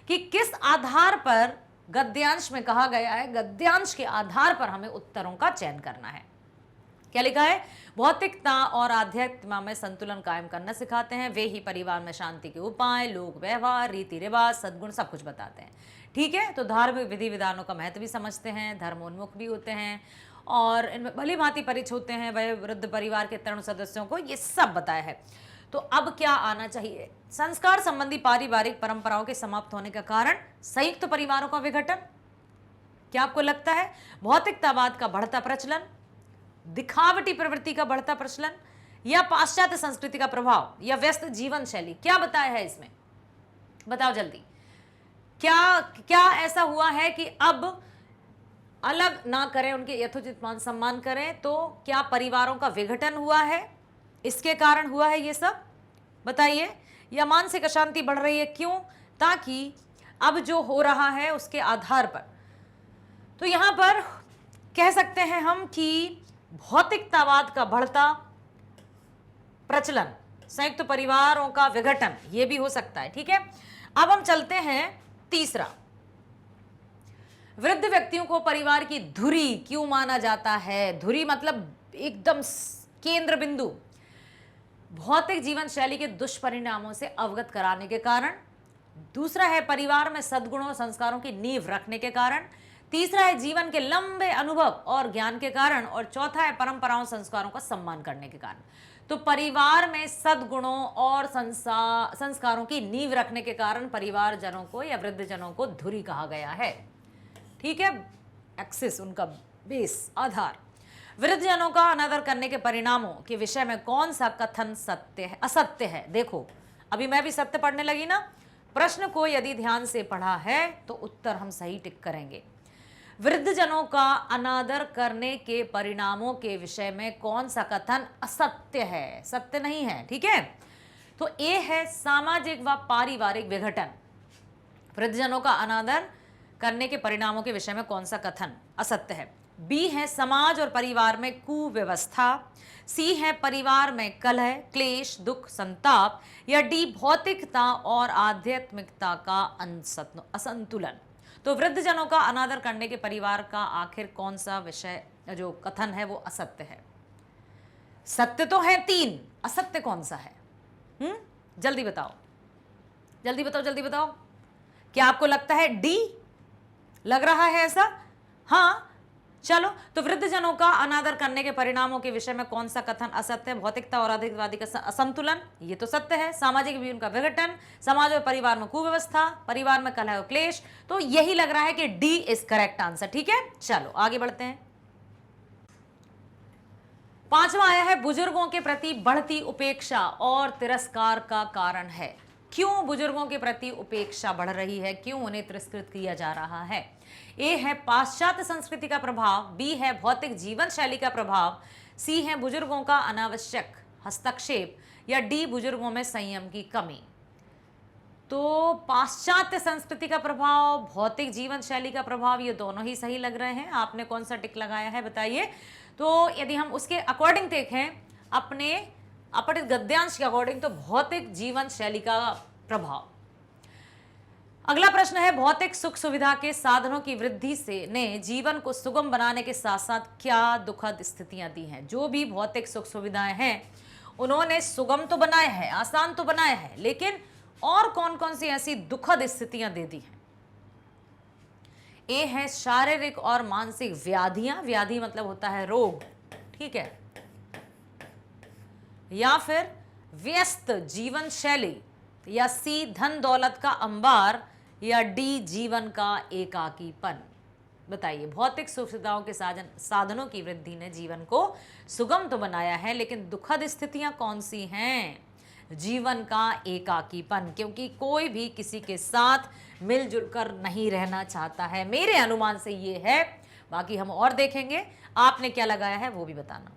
कि किस आधार पर गद्यांश में कहा गया है, गद्यांश के आधार पर हमें उत्तरों का चयन करना है। क्या लिखा है, भौतिकता और आध्यात्म में संतुलन कायम करना सिखाते हैं, वे ही परिवार में शांति के उपाय, लोक व्यवहार, रीति रिवाज, सद्गुण सब कुछ बताते हैं। ठीक है, तो धार्मिक विधि विधानों का महत्व भी समझते हैं, धर्मोन्मुख भी होते हैं और इनमें भली भांति परिचित होते हैं। वयोवृद्ध परिवार के तरुण सदस्यों को ये सब बताया है। तो अब क्या आना चाहिए, संस्कार संबंधी पारिवारिक परंपराओं के समाप्त होने का कारण संयुक्त परिवारों का विघटन। क्या आपको लगता है भौतिकतावाद का बढ़ता प्रचलन, दिखावटी प्रवृत्ति का बढ़ता प्रचलन, या पाश्चात्य संस्कृति का प्रभाव, या व्यस्त जीवन शैली? क्या बताया है इसमें, बताओ जल्दी। क्या क्या ऐसा हुआ है कि अब अलग ना करें, उनके यथोचित मान सम्मान करें, तो क्या परिवारों का विघटन हुआ है, इसके कारण हुआ है ये सब, बताइए। या मानसिक अशांति बढ़ रही है, क्यों, ताकि अब जो हो रहा है उसके आधार पर। तो यहां पर कह सकते हैं हम कि भौतिकतावाद का बढ़ता प्रचलन, संयुक्त परिवारों का विघटन, यह भी हो सकता है। ठीक है, अब हम चलते हैं तीसरा, वृद्ध व्यक्तियों को परिवार की धुरी क्यों माना जाता है। धुरी मतलब एकदम केंद्र बिंदु, भौतिक जीवन शैली के दुष्परिणामों से अवगत कराने के कारण। दूसरा है परिवार में सद्गुणों और संस्कारों की नींव रखने के कारण। तीसरा है जीवन के लंबे अनुभव और ज्ञान के कारण, और चौथा है परंपराओं संस्कारों का सम्मान करने के कारण। तो परिवार में सद्गुणों और संस्कारों की नींव रखने के कारण परिवारजनों को या वृद्धजनों को धुरी कहा गया है। ठीक है, एक्सिस, उनका बेस, आधार। वृद्धजनों का अनादर करने के परिणामों के विषय में कौन सा कथन सत्य है, असत्य है। देखो अभी मैं भी सत्य पढ़ने लगी ना, प्रश्न को यदि ध्यान से पढ़ा है तो उत्तर हम सही टिक करेंगे। वृद्धजनों का अनादर करने के परिणामों के विषय में कौन सा कथन असत्य है, सत्य नहीं है। ठीक है, तो ए है सामाजिक व पारिवारिक विघटन, वृद्धजनों का अनादर करने के परिणामों के विषय में कौन सा कथन असत्य है। बी है समाज और परिवार में कुव्यवस्था। सी है परिवार में कलह, क्लेश, दुख, संताप, या डी भौतिकता और आध्यात्मिकता का असंतुलन। तो वृद्धजनों का अनादर करने के परिवार का आखिर कौन सा विषय जो कथन है वो असत्य है। सत्य तो है 3, असत्य कौन सा है? जल्दी बताओ, जल्दी बताओ, जल्दी बताओ। क्या आपको लगता है डी लग रहा है ऐसा? हाँ, चलो। तो वृद्धजनों का अनादर करने के परिणामों के विषय में कौन सा कथन असत्य है? भौतिकता और आध्यात्मिकवादी का असंतुलन, ये तो सत्य है। सामाजिक भी उनका विघटन, समाज और परिवार में कुव्यवस्था, परिवार में कलह और क्लेश, तो यही लग रहा है कि डी इज करेक्ट आंसर। ठीक है, चलो आगे बढ़ते हैं। 5वां आया है बुजुर्गों के प्रति बढ़ती उपेक्षा और तिरस्कार का कारण है। क्यों बुजुर्गों के प्रति उपेक्षा बढ़ रही है, क्यों उन्हें तिरस्कृत किया जा रहा है? ए है पाश्चात्य संस्कृति का प्रभाव, बी है भौतिक जीवन शैली का प्रभाव, सी है बुजुर्गों का अनावश्यक हस्तक्षेप, या डी बुजुर्गों में संयम की कमी। तो पाश्चात्य संस्कृति का प्रभाव, भौतिक जीवन शैली का प्रभाव, ये दोनों ही सही लग रहे हैं। आपने कौन सा टिक लगाया है बताइए। तो यदि हम उसके अकॉर्डिंग देखें, अपने अपने गद्यांश के अकॉर्डिंग, तो भौतिक जीवन शैली का प्रभाव। अगला प्रश्न है, भौतिक सुख सुविधा के साधनों की वृद्धि से ने जीवन को सुगम बनाने के साथ साथ क्या दुखद स्थितियां दी हैं? जो भी भौतिक सुख सुविधाएं हैं उन्होंने सुगम तो बनाया है, आसान तो बनाया है, लेकिन और कौन कौन सी ऐसी दुखद स्थितियां दे दी हैं? ए है शारीरिक और मानसिक व्याधियां, व्याधि मतलब होता है रोग, ठीक है, या फिर व्यस्त जीवन शैली, या सी धन दौलत का अंबार, या डी जीवन का एकाकीपन। बताइए, भौतिक सुविधाओं के साधनों की वृद्धि ने जीवन को सुगम तो बनाया है, लेकिन दुखद स्थितियां कौन सी हैं? जीवन का एकाकीपन, क्योंकि कोई भी किसी के साथ मिलजुल कर नहीं रहना चाहता है। मेरे अनुमान से ये है, बाकी हम और देखेंगे। आपने क्या लगाया है वो भी बताना।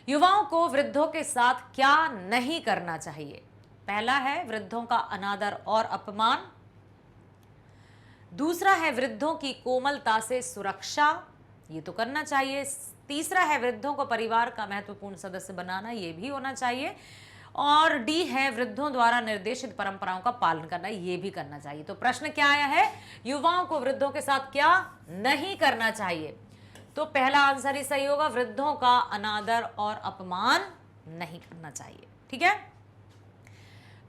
युवाओं को वृद्धों के साथ क्या नहीं करना चाहिए? पहला है वृद्धों का अनादर और अपमान, दूसरा है वृद्धों की कोमलता से सुरक्षा, ये तो करना चाहिए, तीसरा है वृद्धों को परिवार का महत्वपूर्ण सदस्य बनाना, ये भी होना चाहिए, और डी है वृद्धों द्वारा निर्देशित परंपराओं का पालन करना, ये भी करना चाहिए। तो प्रश्न क्या आया है? युवाओं को वृद्धों के साथ क्या नहीं करना चाहिए? तो पहला आंसर ही सही होगा, वृद्धों का अनादर और अपमान नहीं करना चाहिए। ठीक है।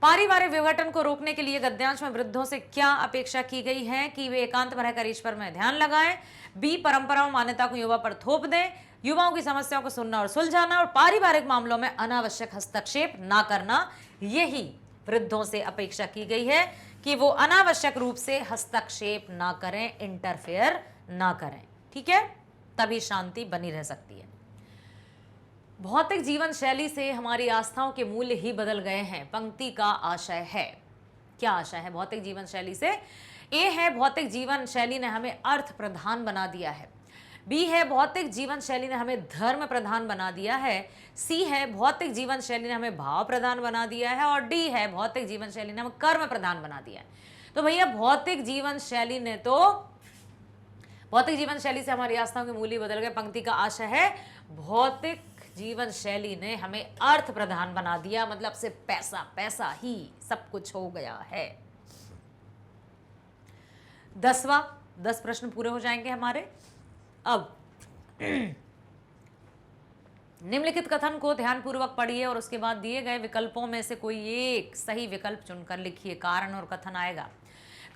पारिवारिक विघटन को रोकने के लिए गद्यांश में वृद्धों से क्या अपेक्षा की गई है कि वे एकांत में रहकर ईश्वर में ध्यान लगाएं, बी परंपराओं मान्यता को युवा पर थोप दें, युवाओं की समस्याओं को सुनना और सुलझाना, और पारिवारिक मामलों में अनावश्यक हस्तक्षेप ना करना। यही वृद्धों से अपेक्षा की गई है कि वो अनावश्यक रूप से हस्तक्षेप ना करें, इंटरफेयर ना करें। ठीक है, तभी शांति बनी रह सकती है। भौतिक जीवन शैली से हमारी आस्थाओं के मूल्य ही बदल गए हैं, पंक्ति का आशय है। क्या आशय है भौतिक जीवन शैली से? ए है भौतिक जीवन शैली ने हमें अर्थ प्रधान बना दिया है, बी है भौतिक जीवन शैली ने हमें धर्म प्रधान बना दिया है, सी है भौतिक जीवन शैली ने हमें भाव प्रधान बना दिया है, और डी है भौतिक जीवन शैली ने हमें कर्म प्रधान बना दिया है। तो भैया भौतिक जीवन शैली ने तो भौतिक जीवन शैली से हमारी आस्थाओं के मूल्य बदल गए, पंक्ति का आशय है भौतिक जीवन शैली ने हमें अर्थ प्रधान बना दिया, मतलब से पैसा पैसा ही सब कुछ हो गया है। 10 प्रश्न पूरे हो जाएंगे हमारे। अब निम्नलिखित कथन को ध्यानपूर्वक पढ़िए और उसके बाद दिए गए विकल्पों में से कोई एक सही विकल्प चुनकर लिखिए। कारण और कथन आएगा।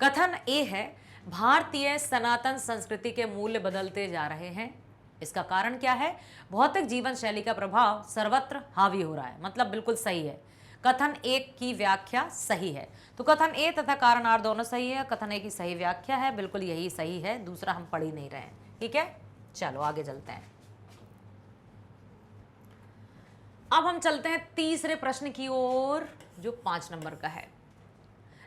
कथन ए है, भारतीय सनातन संस्कृति के मूल्य बदलते जा रहे हैं। इसका कारण क्या है? भौतिक जीवन शैली का प्रभाव सर्वत्र हावी हो रहा है, मतलब बिल्कुल सही है। कथन एक की व्याख्या सही है, तो कथन ए तथा कारण आर दोनों सही है। कथन ए की सही व्याख्या है, बिल्कुल यही सही है, दूसरा हम पढ़ ही नहीं रहे हैं। ठीक है, चलो आगे चलते हैं। अब हम चलते हैं तीसरे प्रश्न की ओर, जो 5 नंबर का है।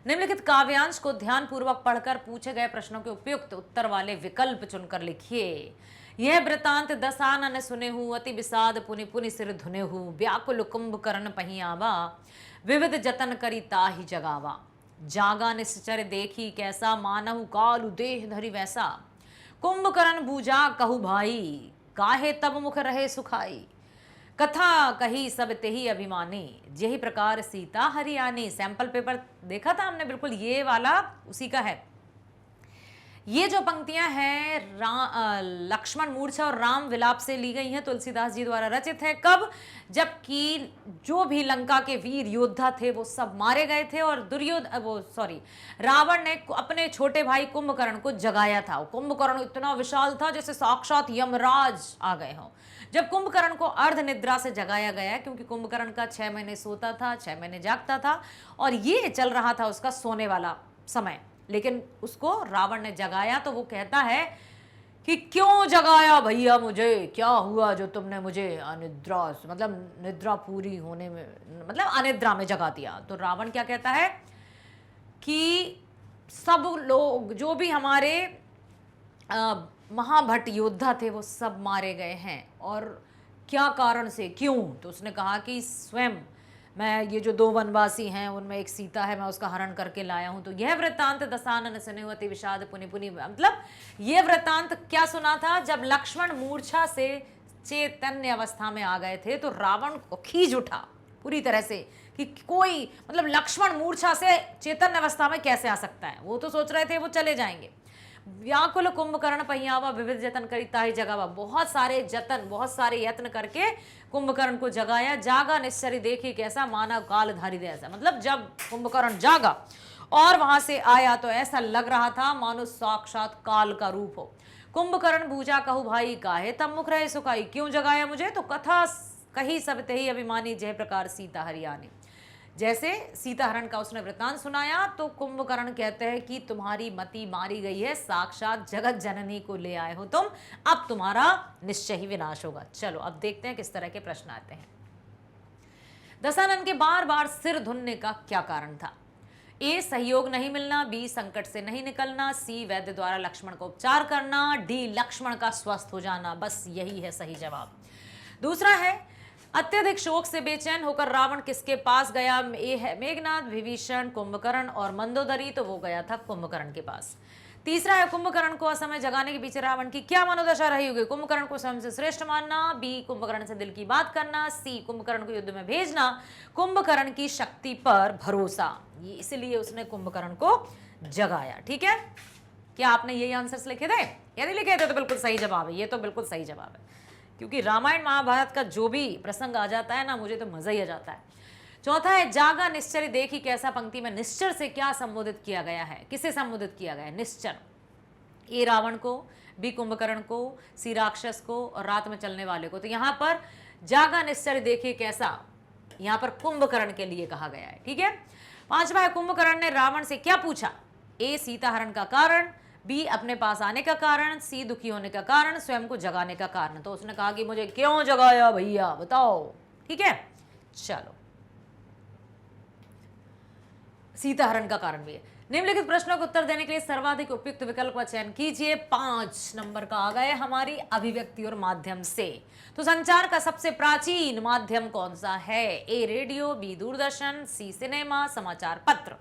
निम्नलिखित काव्यांश को ध्यानपूर्वक पढ़कर पूछे गए प्रश्नों के उपयुक्त उत्तर वाले विकल्प चुनकर लिखिए। यह वृतांत दसानन सुने हूँ, अति विषाद पुनि पुनि सिर धुने हूँ, व्याकुल कुंभकर्ण पहियावा, विविध जतन करी ताहि जगावा, जागा निश्चर देखी कैसा, मानहु कालु देह धरि वैसा, कुंभकर्ण बूझा कहु भाई, काहे तब मुख रहे सुखाई, कथा कही सब तेहि अभिमानी, यही प्रकार सीता हरियाणी। सैंपल पेपर देखा था हमने, बिल्कुल ये वाला उसी का है। ये जो पंक्तियां हैं लक्ष्मण मूर्छा और राम विलाप से ली गई हैं, तुलसीदास जी द्वारा रचित है। कब? जबकि जो भी लंका के वीर योद्धा थे वो सब मारे गए थे, और रावण ने अपने छोटे भाई कुंभकर्ण को जगाया था। कुंभकर्ण इतना विशाल था जैसे साक्षात यमराज आ गए हों। जब कुंभकर्ण को अर्ध निद्रा से जगाया गया, क्योंकि कुंभकर्ण का 6 महीने सोता था, 6 महीने जागता था, और ये चल रहा था उसका सोने वाला समय, लेकिन उसको रावण ने जगाया। तो वो कहता है कि क्यों जगाया भैया मुझे, क्या हुआ जो तुमने मुझे अनिद्रा, मतलब निद्रा पूरी होने में, मतलब अनिद्रा में जगा दिया। तो रावण क्या कहता है कि सब लोग जो भी हमारे महाभट योद्धा थे वो सब मारे गए हैं, और क्या कारण से, क्यों? तो उसने कहा कि स्वयं मैं, ये जो 2 वनवासी हैं उनमें एक सीता है, मैं उसका हरण करके लाया हूं। तो यह वृत्तांत दसानन सुने हूँ, अति विषाद पुनि पुनि, मतलब यह वृत्तांत क्या सुना था? जब लक्ष्मण मूर्छा से चैतन्य अवस्था में आ गए थे तो रावण को खींच उठा, पूरी तरह से कि कोई मतलब लक्ष्मण मूर्छा से चेतन अवस्था में कैसे आ सकता है। वो तो सोच रहे थे वो चले जाएंगे। व्याकुल कुंभकर्ण पहियावा विविध जतन करी ताही जगावा, बहुत सारे जतन बहुत सारे यत्न करके कुंभकर्ण को जगाया। जागा निश्चरी देखी कैसा माना कालधारी ऐसा, मतलब जब कुंभकर्ण जागा और वहां से आया तो ऐसा लग रहा था मानो साक्षात काल का रूप हो। कुंभकर्ण बूझा कहू भाई काहे तब मुख रहे सुखाई, क्यों जगाया मुझे, तो कथा कही सब तेही अभिमानी जय प्रकार सीता हरियाणी। जैसे सीता हरण का उसने वृतांत सुनाया तो कुंभकर्ण कहते हैं कि तुम्हारी मति मारी गई है, साक्षात जगत जननी को ले आए हो तुम, अब तुम्हारा निश्चय ही विनाश होगा। चलो अब देखते हैं किस तरह के प्रश्न आते हैं। दशानन के बार बार सिर धुनने का क्या कारण था? ए सहयोग नहीं मिलना, बी संकट से नहीं निकलना, सी वैद्य द्वारा लक्ष्मण का उपचार करना, डी लक्ष्मण का स्वस्थ हो जाना। बस यही है सही जवाब। दूसरा है अत्यधिक शोक से बेचैन होकर रावण किसके पास गया? ए है मेघनाथ, विभीषण, कुंभकर्ण और मंदोदरी, तो वो गया था कुंभकर्ण के पास। तीसरा है कुंभकर्ण को असमय जगाने के पीछे रावण की क्या मनोदशा रही होगी? कुंभकर्ण को स्वयं से श्रेष्ठ मानना, बी कुंभकर्ण से दिल की बात करना, सी कुंभकर्ण को युद्ध में भेजना, कुंभकर्ण की शक्ति पर भरोसा। ये इसलिए उसने कुंभकर्ण को जगाया। ठीक है, क्या आपने यही आंसर्स लिखे थे? यदि लिखे थे तो बिल्कुल सही जवाब है, ये तो बिल्कुल सही जवाब है, क्योंकि रामायण महाभारत का जो भी प्रसंग आ जाता है ना, मुझे तो मजा ही आ जाता है। चौथा है जागा निश्चर देखी कैसा, पंक्ति में निश्चर से क्या संबोधित किया गया है? किसे संबोधित किया गया है? निश्चर। ए रावण को, बी कुंभकर्ण को, सी राक्षस को और रात में चलने वाले को। तो यहाँ पर जागा निश्चर देखी कैसा, यहाँ पर कुंभकर्ण के लिए कहा गया है। ठीक है। पांचवा है कुंभकर्ण ने रावण से क्या पूछा? ए सीता हरण का कारण, बी अपने पास आने का कारण, सी दुखी होने का कारण, स्वयं को जगाने का कारण। तो उसने कहा कि मुझे क्यों जगाया भैया बताओ। ठीक है, चलो सीता हरण का कारण भी है। निम्नलिखित प्रश्नों का उत्तर देने के लिए सर्वाधिक उपयुक्त विकल्प का चयन कीजिए। 5 नंबर का आ गए हमारी अभिव्यक्ति और माध्यम से। तो संचार का सबसे प्राचीन माध्यम कौन सा है? ए रेडियो, बी दूरदर्शन, सी सिनेमा, समाचार पत्र।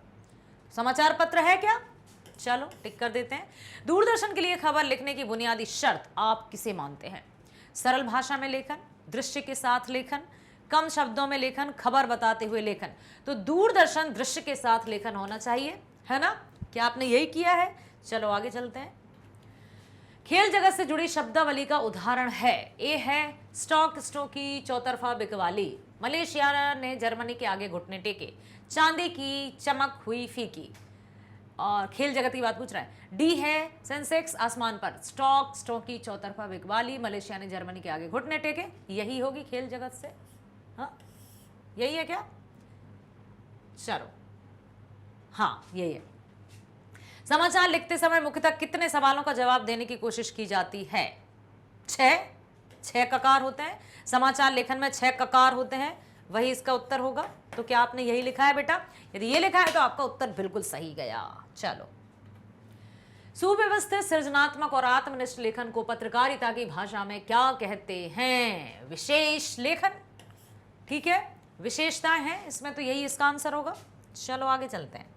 समाचार पत्र है क्या? चलो टिक कर देते हैं। दूरदर्शन के लिए खबर लिखने की बुनियादी शर्त आप किसे मानते हैं? सरल भाषा में लेखन, दृश्य के साथ लेखन, कम शब्दों में लेखन, खबर बताते हुए लेखन। तो दूरदर्शन दृश्य के साथ लेखन होना चाहिए, है ना? क्या आपने यही किया है? चलो आगे चलते हैं। खेल जगत से जुड़ी शब्दावली का उदाहरण है। ए है स्टॉक स्टोकी, चौतरफा बिकवाली, मलेशिया ने जर्मनी के आगे घुटने टेके, चांदी की चमक हुई फीकी। और खेल जगत की बात पूछ रहा है। डी है सेंसेक्स आसमान पर, स्टॉक स्टोकी, चौतरफा बिकवाली, मलेशिया ने जर्मनी के आगे घुटने टेके। यही होगी खेल जगत से। हाँ यही है क्या? चलो हाँ यही है। समाचार लिखते समय मुख्यतः कितने सवालों का जवाब देने की कोशिश की जाती है? 6 ककार होते हैं समाचार लेखन में, 6 ककार होते हैं, वही इसका उत्तर होगा। तो क्या आपने यही लिखा है बेटा? यदि ये लिखा है तो आपका उत्तर बिल्कुल सही गया। चलो, सुव्यवस्थित, सृजनात्मक और आत्मनिष्ठ लेखन को पत्रकारिता की भाषा में क्या कहते हैं? विशेष लेखन। ठीक है, विशेषताएं हैं इसमें, तो यही इसका आंसर होगा। चलो आगे चलते हैं।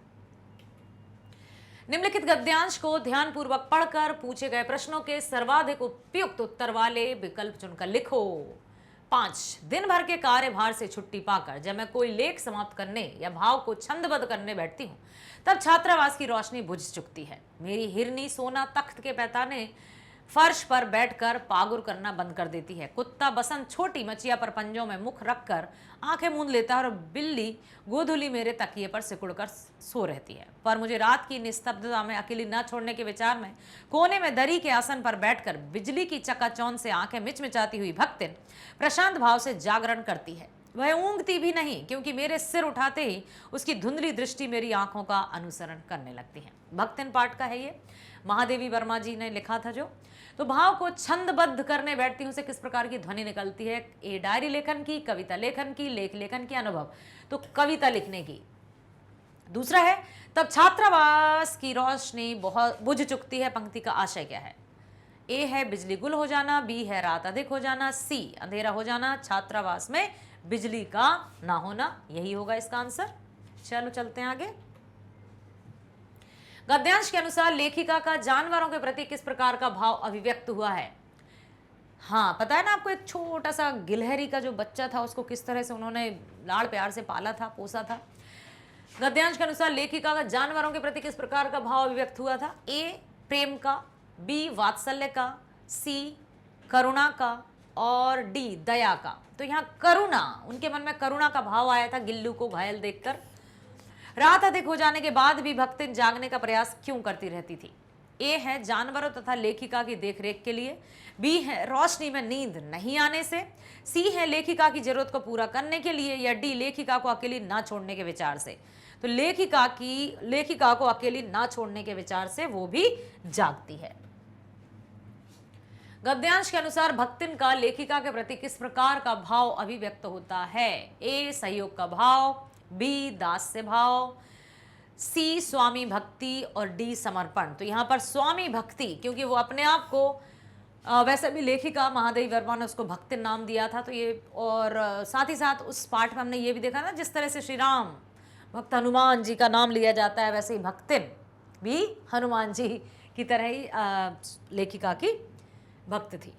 निम्नलिखित गद्यांश को ध्यानपूर्वक पढ़कर पूछे गए प्रश्नों के सर्वाधिक उपयुक्त उत्तर वाले विकल्प चुनकर लिखो। 5 दिन भर के कार्यभार से छुट्टी पाकर जब मैं कोई लेख समाप्त करने या भाव को छंदबद्ध करने बैठती हूँ तब छात्रावास की रोशनी बुझ चुकती है। मेरी हिरनी सोना तख्त के पैताने फर्श पर बैठकर पागुर करना बंद कर देती है। कुत्ता बसंत छोटी मचिया पर पंजों में मुख रखकर आंखें मूंद लेता है और बिल्ली गोधुली मेरे तकिए पर सिकुड़कर सो रहती है। पर मुझे रात की निस्तब्धता में अकेली न छोड़ने के विचार में कोने में दरी के आसन पर बैठकर बिजली की चकाचौंध से आंखें मिचमिचाती हुई भक्तिन प्रशांत भाव से जागरण करती है। वह ऊंघती भी नहीं, क्योंकि मेरे सिर उठाते ही उसकी धुंधली दृष्टि मेरी आंखों का अनुसरण करने लगती है। भक्तिन पाठ का है ये, महादेवी वर्मा जी ने लिखा था जो। तो भाव को छंदबद्ध करने बैठती हूँ से किस प्रकार की ध्वनि निकलती है? ए डायरी लेखन की, कविता लेखन की, लेख लेखन की, अनुभव। तो कविता लिखने की। दूसरा है तब छात्रावास की रोशनी बहुत बुझ चुकती है, पंक्ति का आशय क्या है? ए है बिजली गुल हो जाना, बी है रात अधिक हो जाना, सी अंधेरा हो जाना, छात्रावास में बिजली का ना होना। यही होगा इसका आंसर। चलो चलते हैं आगे। गद्यांश के अनुसार लेखिका का जानवरों के प्रति किस प्रकार का भाव अभिव्यक्त हुआ है? हाँ, पता है ना आपको, एक छोटा सा गिलहरी का जो बच्चा था उसको किस तरह से उन्होंने लाड़ प्यार से पाला था, पोसा था। गद्यांश के अनुसार लेखिका का जानवरों के प्रति किस प्रकार का भाव अभिव्यक्त हुआ था? ए प्रेम का, बी वात्सल्य का, सी करुणा का और डी दया का। तो यहाँ करुणा, उनके मन में करुणा का भाव आया था गिल्लू को घायल देखकर। रात अधिक हो जाने के बाद भी भक्तिन जागने का प्रयास क्यों करती रहती थी? ए है जानवरों तथा लेखिका की देखरेख के लिए, बी है रोशनी में नींद नहीं आने से, सी है लेखिका की जरूरत को पूरा करने के लिए, या डी लेखिका को अकेली ना छोड़ने के विचार से। तो लेखिका को अकेली ना छोड़ने के विचार से वो भी जागती है। गद्यांश के अनुसार भक्तिन का लेखिका के प्रति किस प्रकार का भाव अभिव्यक्त होता है? ए सहयोग का भाव, बी दास्य भाव, सी स्वामी भक्ति और डी समर्पण। तो यहाँ पर स्वामी भक्ति, क्योंकि वो अपने आप को वैसे भी लेखिका महादेवी वर्मा ने उसको भक्तिन नाम दिया था, तो ये, और साथ ही साथ उस पाठ में हमने ये भी देखा ना, जिस तरह से श्री राम भक्त हनुमान जी का नाम लिया जाता है, वैसे ही भक्तिन भी हनुमान जी की तरह ही लेखिका की भक्त थी।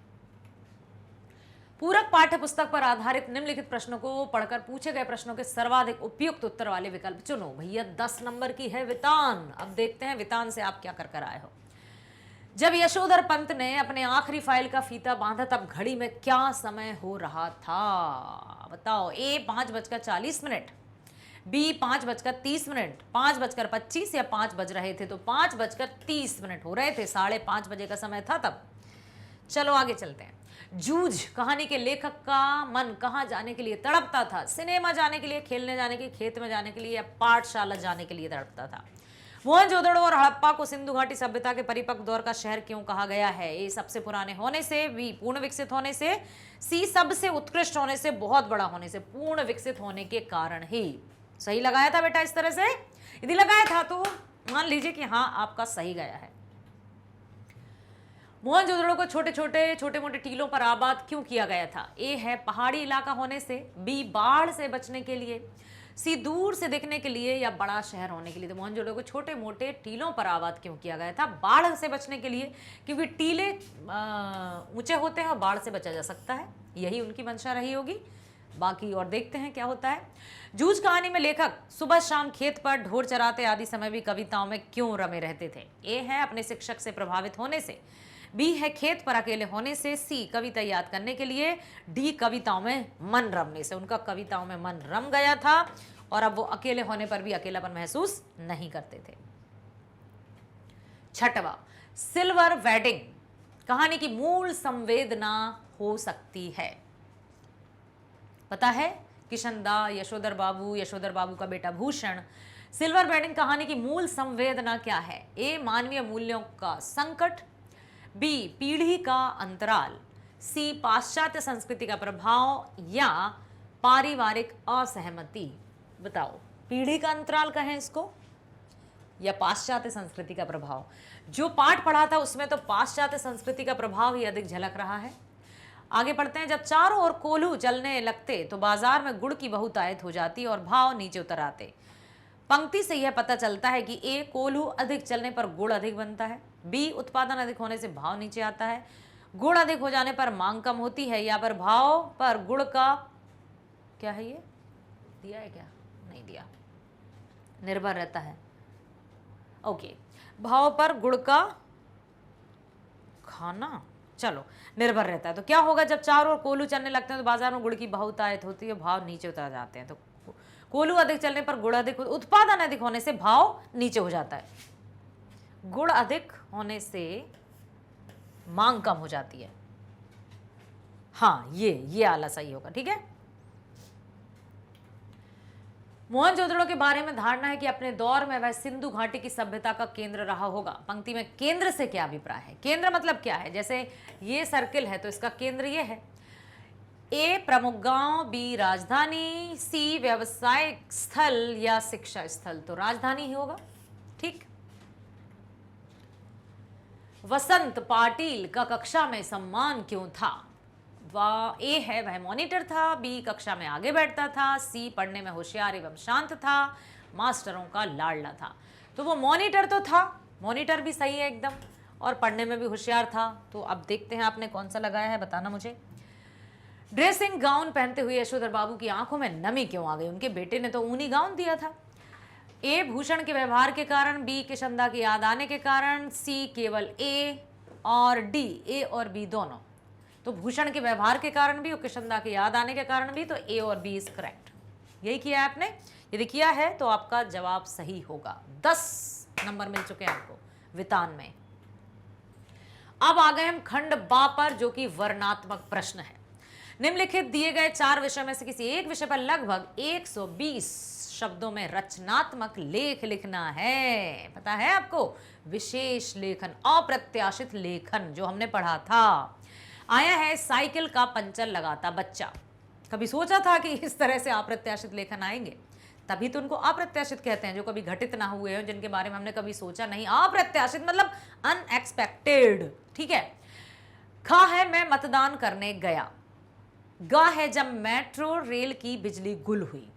पूरक पाठ्य पुस्तक पर आधारित निम्नलिखित प्रश्नों को पढ़कर पूछे गए प्रश्नों के सर्वाधिक उपयुक्त उत्तर वाले विकल्प चुनो। भैया 10 नंबर की है वितान। अब देखते हैं वितान से आप क्या कर आए हो। जब यशोधर पंत ने अपने आखिरी फाइल का फीता बांधा तब घड़ी में क्या समय हो रहा था? बताओ। ए 5:40, बी 5:30, 5:25 या 5 बज रहे थे? तो 5:30 हो रहे थे, 5:30 बजे का समय था तब। चलो आगे चलते हैं। जूझ कहानी के लेखक का मन कहाँ जाने के लिए तड़पता था? सिनेमा जाने के लिए, खेलने जाने के लिए, खेत में जाने के लिए, या पाठशाला जाने के लिए तड़पता था? मोहनजोदड़ो और हड़प्पा को सिंधु घाटी सभ्यता के परिपक्व दौर का शहर क्यों कहा गया है? ए सबसे पुराने होने से, बी पूर्ण विकसित होने से, सी सबसे उत्कृष्ट होने से, बहुत बड़ा होने से। पूर्ण विकसित होने के कारण ही। सही लगाया था बेटा इस तरह से? यदि लगाया था तो मान लीजिए कि हाँ आपका सही गया है। मोहनजोदड़ो को छोटे मोटे टीलों पर आबाद क्यों किया गया था? ए है पहाड़ी इलाका होने से, बी बाढ़ से बचने के लिए, सी दूर से देखने के लिए, या बड़ा शहर होने के लिए। तो मोहनजोदड़ो को छोटे मोटे टीलों पर आबाद क्यों किया गया था? बाढ़ से बचने के लिए, क्योंकि टीले ऊंचे होते हैं और बाढ़ से बचा जा सकता है, यही उनकी मंशा रही होगी। बाकी और देखते हैं क्या होता है। जूझ कहानी में लेखक सुबह शाम खेत पर ढोर चराते आदि समय भी कविताओं में क्यों रमे रहते थे? ए है अपने शिक्षक से प्रभावित होने से, बी है खेत पर अकेले होने से, सी कविता याद करने के लिए, डी कविताओं में मन रमने से। उनका कविताओं में मन रम गया था और अब वो अकेले होने पर भी अकेलापन महसूस नहीं करते थे। छठवां, सिल्वर वेडिंग कहानी की मूल संवेदना हो सकती है। पता है? किशनदा, यशोधर बाबू का बेटा भूषण। सिल्वर वेडिंग कहानी की मूल संवेदना क्या है? ए मानवीय मूल्यों का संकट, बी पीढ़ी का अंतराल, सी पाश्चात्य संस्कृति का प्रभाव, या पारिवारिक असहमति। बताओ, पीढ़ी का अंतराल कहें इसको या पाश्चात्य संस्कृति का प्रभाव? जो पाठ पढ़ा था उसमें तो पाश्चात्य संस्कृति का प्रभाव ही अधिक झलक रहा है। आगे पढ़ते हैं। जब चारों ओर कोल्हू चलने लगते तो बाजार में गुड़ की बहुतायत हो जाती और भाव नीचे उतर आते। पंक्ति से यह पता चलता है कि ए कोल्हू अधिक चलने पर गुड़ अधिक बनता है, बी उत्पादन अधिक होने से भाव नीचे आता है, गुड़ अधिक हो जाने पर मांग कम होती है, या पर भाव पर गुड़ का क्या है, ये दिया है क्या? नहीं दिया, निर्भर रहता है। ओके, भाव पर गुड़ का खाना, चलो निर्भर रहता है। तो क्या होगा? जब चारों ओर कोल्हू चलने लगते हैं तो बाजार में गुड़ की बहुतायत होती है, भाव नीचे उतर जाते हैं। तो कोल्हू अधिक चलने पर गुड़ अधिक, उत्पादन अधिक होने से भाव नीचे हो जाता है, गुड़ अधिक होने से मांग कम हो जाती है। हाँ, ये आला सही होगा। ठीक है। मोहनजोदड़ो के बारे में धारणा है कि अपने दौर में वह सिंधु घाटी की सभ्यता का केंद्र रहा होगा। पंक्ति में केंद्र से क्या अभिप्राय है? केंद्र मतलब क्या है? जैसे ये सर्किल है तो इसका केंद्र ये है। ए प्रमुख गांव, बी राजधानी, सी व्यवसायिक स्थल या शिक्षा स्थल। तो राजधानी ही होगा। ठीक। वसंत पाटिल का कक्षा में सम्मान क्यों था? ए है वह मॉनिटर था, बी कक्षा में आगे बैठता था, सी पढ़ने में होशियार एवं शांत था, मास्टरों का लाडला था। तो वो मॉनिटर तो था, मॉनिटर भी सही है एकदम। और पढ़ने में भी होशियार था। तो अब देखते हैं आपने कौन सा लगाया है, बताना मुझे। ड्रेसिंग गाउन पहनते हुए यशोधर बाबू की आंखों में नमी क्यों आ गई? उनके बेटे ने तो ऊनी गाउन दिया था। ए भूषण के व्यवहार के कारण, बी किशनदा की याद आने के कारण, सी केवल ए और डी, ए और बी दोनों। तो भूषण के व्यवहार के कारण भी और किशनदा की याद आने के कारण भी, तो ए और बी इज करेक्ट। यही किया है आपने। यदि किया है तो आपका जवाब सही होगा। 10 नंबर मिल चुके हैं आपको वितान में। अब आ गए हम खंड बा पर, जो कि वर्णात्मक प्रश्न है। निम्नलिखित दिए गए 4 विषय में से किसी एक विषय पर लगभग 120 शब्दों में रचनात्मक लेख लिखना है। पता है आपको? विशेष लेखन, अप्रत्याशित लेखन, जो हमने पढ़ा था। आया है साइकिल का पंचर लगाता बच्चा। कभी सोचा था कि इस तरह से अप्रत्याशित लेखन आएंगे? तभी तो उनको अप्रत्याशित कहते हैं, जो कभी घटित ना हुए हो, जिनके बारे में हमने कभी सोचा नहीं। अप्रत्याशित मतलब अनएक्सपेक्टेड। ठीक है। खा है मैं मतदान करने गया। गा है जब मेट्रो रेल की बिजली गुल हुई।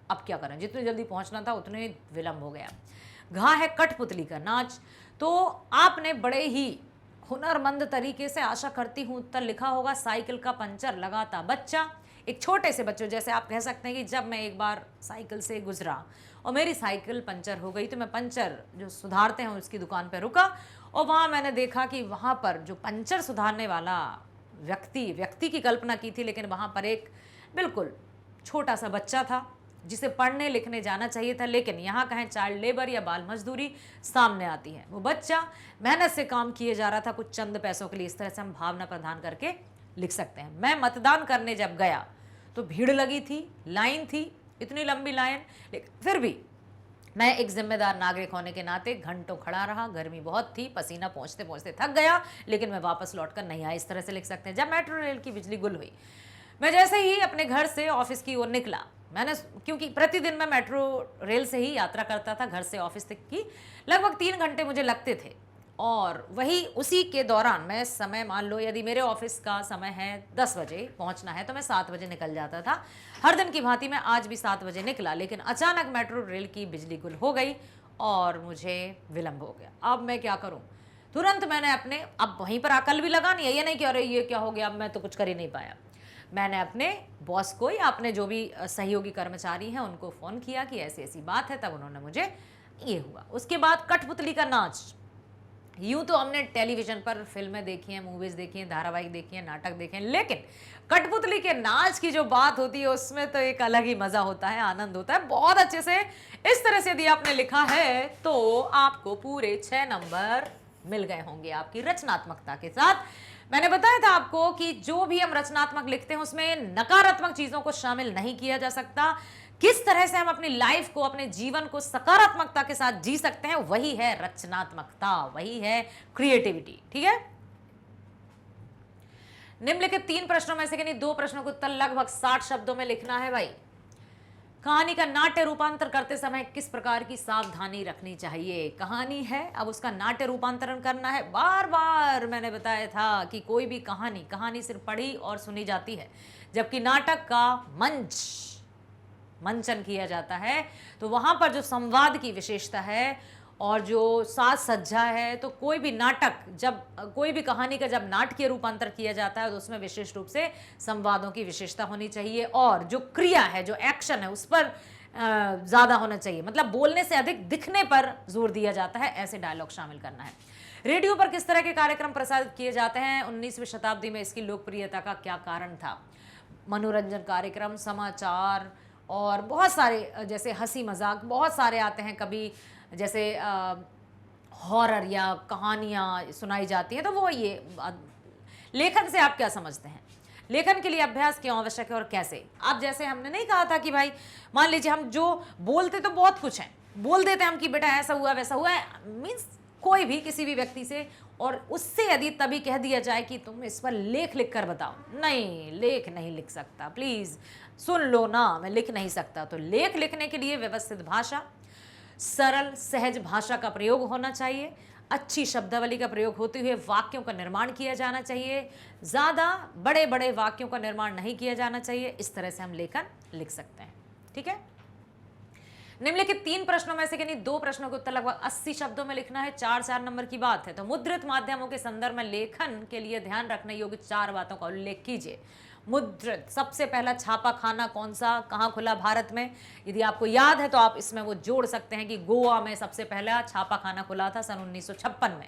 अब क्या करें, जितनी जल्दी पहुंचना था उतने विलंब हो गया। घा है कठपुतली का नाच। तो आपने बड़े ही हुनरमंद तरीके से, आशा करती हूं, उत्तर लिखा होगा साइकिल का पंचर लगाता बच्चा। एक छोटे से बच्चों जैसे आप कह सकते हैं कि जब मैं एक बार साइकिल से गुजरा और मेरी साइकिल पंचर हो गई, तो मैं पंचर जो सुधारते हैं उसकी दुकान पर रुका और वहाँ मैंने देखा कि वहाँ पर जो पंचर सुधारने वाला व्यक्ति की कल्पना की थी, लेकिन वहाँ पर एक बिल्कुल छोटा सा बच्चा था जिसे पढ़ने लिखने जाना चाहिए था, लेकिन यहाँ कहें चाइल्ड लेबर या बाल मजदूरी सामने आती है। वो बच्चा मेहनत से काम किए जा रहा था कुछ चंद पैसों के लिए। इस तरह से हम भावना प्रदान करके लिख सकते हैं। मैं मतदान करने जब गया तो भीड़ लगी थी, लाइन थी, इतनी लंबी लाइन, लेकिन फिर भी मैं एक जिम्मेदार नागरिक होने के नाते घंटों खड़ा रहा। गर्मी बहुत थी, पसीना पहुँचते पहुँचते थक गया, लेकिन मैं वापस लौट कर नहीं आया। इस तरह से लिख सकते हैं। जब मेट्रो रेल की बिजली गुल हुई, मैं जैसे ही अपने घर से ऑफिस की ओर निकला, मैंने, क्योंकि प्रतिदिन मैं मेट्रो रेल से ही यात्रा करता था घर से ऑफिस तक की, लगभग 3 घंटे मुझे लगते थे। और वही उसी के दौरान मैं समय, मान लो यदि मेरे ऑफिस का समय है 10 बजे पहुंचना है, तो मैं 7 बजे निकल जाता था। हर दिन की भांति मैं आज भी 7 बजे निकला, लेकिन अचानक मेट्रो रेल की बिजली गुल हो गई और मुझे विलंब हो गया। अब मैं क्या करूं? तुरंत मैंने अपने, अब वहीं पर अकल भी लगानी है, ये नहीं कि अरे ये क्या हो गया, अब मैं तो कुछ कर ही नहीं पाया। मैंने अपने बॉस को या अपने जो भी सहयोगी कर्मचारी हैं उनको फ़ोन किया कि ऐसी ऐसी बात है, तब उन्होंने मुझे, ये हुआ। उसके बाद कठपुतली का नाच। यूं तो हमने टेलीविजन पर फिल्में देखी हैं, मूवीज देखी हैं, धारावाहिक देखी हैं, नाटक देखे हैं, लेकिन कठपुतली के नाच की जो बात होती है उसमें तो एक अलग ही मजा होता है, आनंद होता है। बहुत अच्छे से इस तरह से यदि आपने लिखा है तो आपको पूरे 6 नंबर मिल गए होंगे आपकी रचनात्मकता के साथ। मैंने बताया था आपको कि जो भी हम रचनात्मक लिखते हैं उसमें नकारात्मक चीजों को शामिल नहीं किया जा सकता। किस तरह से हम अपनी लाइफ को, अपने जीवन को सकारात्मकता के साथ जी सकते हैं, वही है रचनात्मकता, वही है क्रिएटिविटी। ठीक है। निम्नलिखित 3 प्रश्नों में से 2 प्रश्नों को उत्तर लगभग 60 शब्दों में लिखना है भाई। कहानी का नाट्य रूपांतर करते समय किस प्रकार की सावधानी रखनी चाहिए? कहानी है, अब उसका नाट्य रूपांतरण करना है। बार बार मैंने बताया था कि कोई भी कहानी सिर्फ पढ़ी और सुनी जाती है, जबकि नाटक का मंचन किया जाता है। तो वहां पर जो संवाद की विशेषता है और जो साज सज्जा है, तो कोई भी नाटक, जब कोई भी कहानी का जब नाटकीय रूपांतर किया जाता है तो उसमें विशेष रूप से संवादों की विशेषता होनी चाहिए और जो क्रिया है, जो एक्शन है, उस पर ज़्यादा होना चाहिए। मतलब बोलने से अधिक दिखने पर जोर दिया जाता है, ऐसे डायलॉग शामिल करना है। रेडियो पर किस तरह के कार्यक्रम प्रसारित किए जाते हैं? 19वीं शताब्दी में इसकी लोकप्रियता का क्या कारण था? मनोरंजन कार्यक्रम, समाचार और बहुत सारे, जैसे हंसी मजाक बहुत सारे आते हैं। कभी जैसे हॉरर या कहानियाँ सुनाई जाती हैं। तो वो ये लेखन से आप क्या समझते हैं? लेखन के लिए अभ्यास क्यों आवश्यक है और कैसे? आप जैसे हमने नहीं कहा था कि भाई मान लीजिए हम जो बोलते तो बहुत कुछ है, बोल देते हैं हम कि बेटा ऐसा हुआ वैसा हुआ है, मीन्स कोई भी किसी भी व्यक्ति से, और उससे यदि तभी कह दिया जाए कि तुम इस पर लेख लिख कर बताओ, नहीं, लेख नहीं लिख सकता, प्लीज सुन लो ना, मैं लिख नहीं सकता। तो लेख लिखने के लिए व्यवस्थित भाषा, सरल सहज भाषा का प्रयोग होना चाहिए, अच्छी शब्दावली का प्रयोग होते हुए वाक्यों का निर्माण किया जाना चाहिए, ज़्यादा बड़े बड़े वाक्यों का निर्माण नहीं किया जाना चाहिए। इस तरह से हम लेखन लिख सकते हैं। ठीक है। निम्नलिखित 3 प्रश्नों में से यानी 2 प्रश्नों के उत्तर लगभग 80 शब्दों में लिखना है। 4 नंबर की बात है। तो मुद्रित माध्यमों के संदर्भ में लेखन के लिए ध्यान रखने योग्य 4 बातों का उल्लेख कीजिए। मुद्रित, सबसे पहला छापा खाना कौन सा, कहाँ खुला भारत में? यदि आपको याद है तो आप इसमें वो जोड़ सकते हैं कि गोवा में सबसे पहला छापा खाना खुला था सन 1956 में।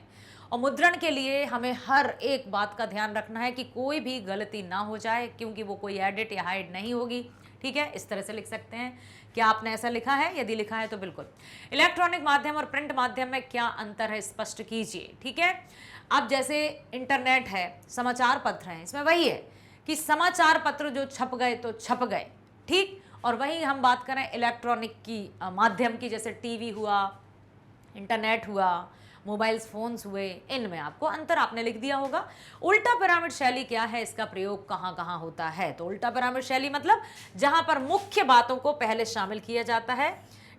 और मुद्रण के लिए हमें हर एक बात का ध्यान रखना है कि कोई भी गलती ना हो जाए, क्योंकि वो कोई एडिट या हाइड नहीं होगी। ठीक है, इस तरह से लिख सकते हैं। क्या आपने ऐसा लिखा है? यदि लिखा है तो बिल्कुल। इलेक्ट्रॉनिक माध्यम और प्रिंट माध्यम में क्या अंतर है, स्पष्ट कीजिए। ठीक है, अब जैसे इंटरनेट है, समाचार पत्र हैं, इसमें वही है कि समाचार पत्र जो छप गए तो छप गए, ठीक। और वही हम बात करें इलेक्ट्रॉनिक की माध्यम की, जैसे टीवी हुआ, इंटरनेट हुआ, मोबाइल्स फोन्स हुए, इनमें आपको अंतर आपने लिख दिया होगा। उल्टा पिरामिड शैली क्या है, इसका प्रयोग कहाँ कहाँ होता है? तो उल्टा पिरामिड शैली मतलब जहां पर मुख्य बातों को पहले शामिल किया जाता है।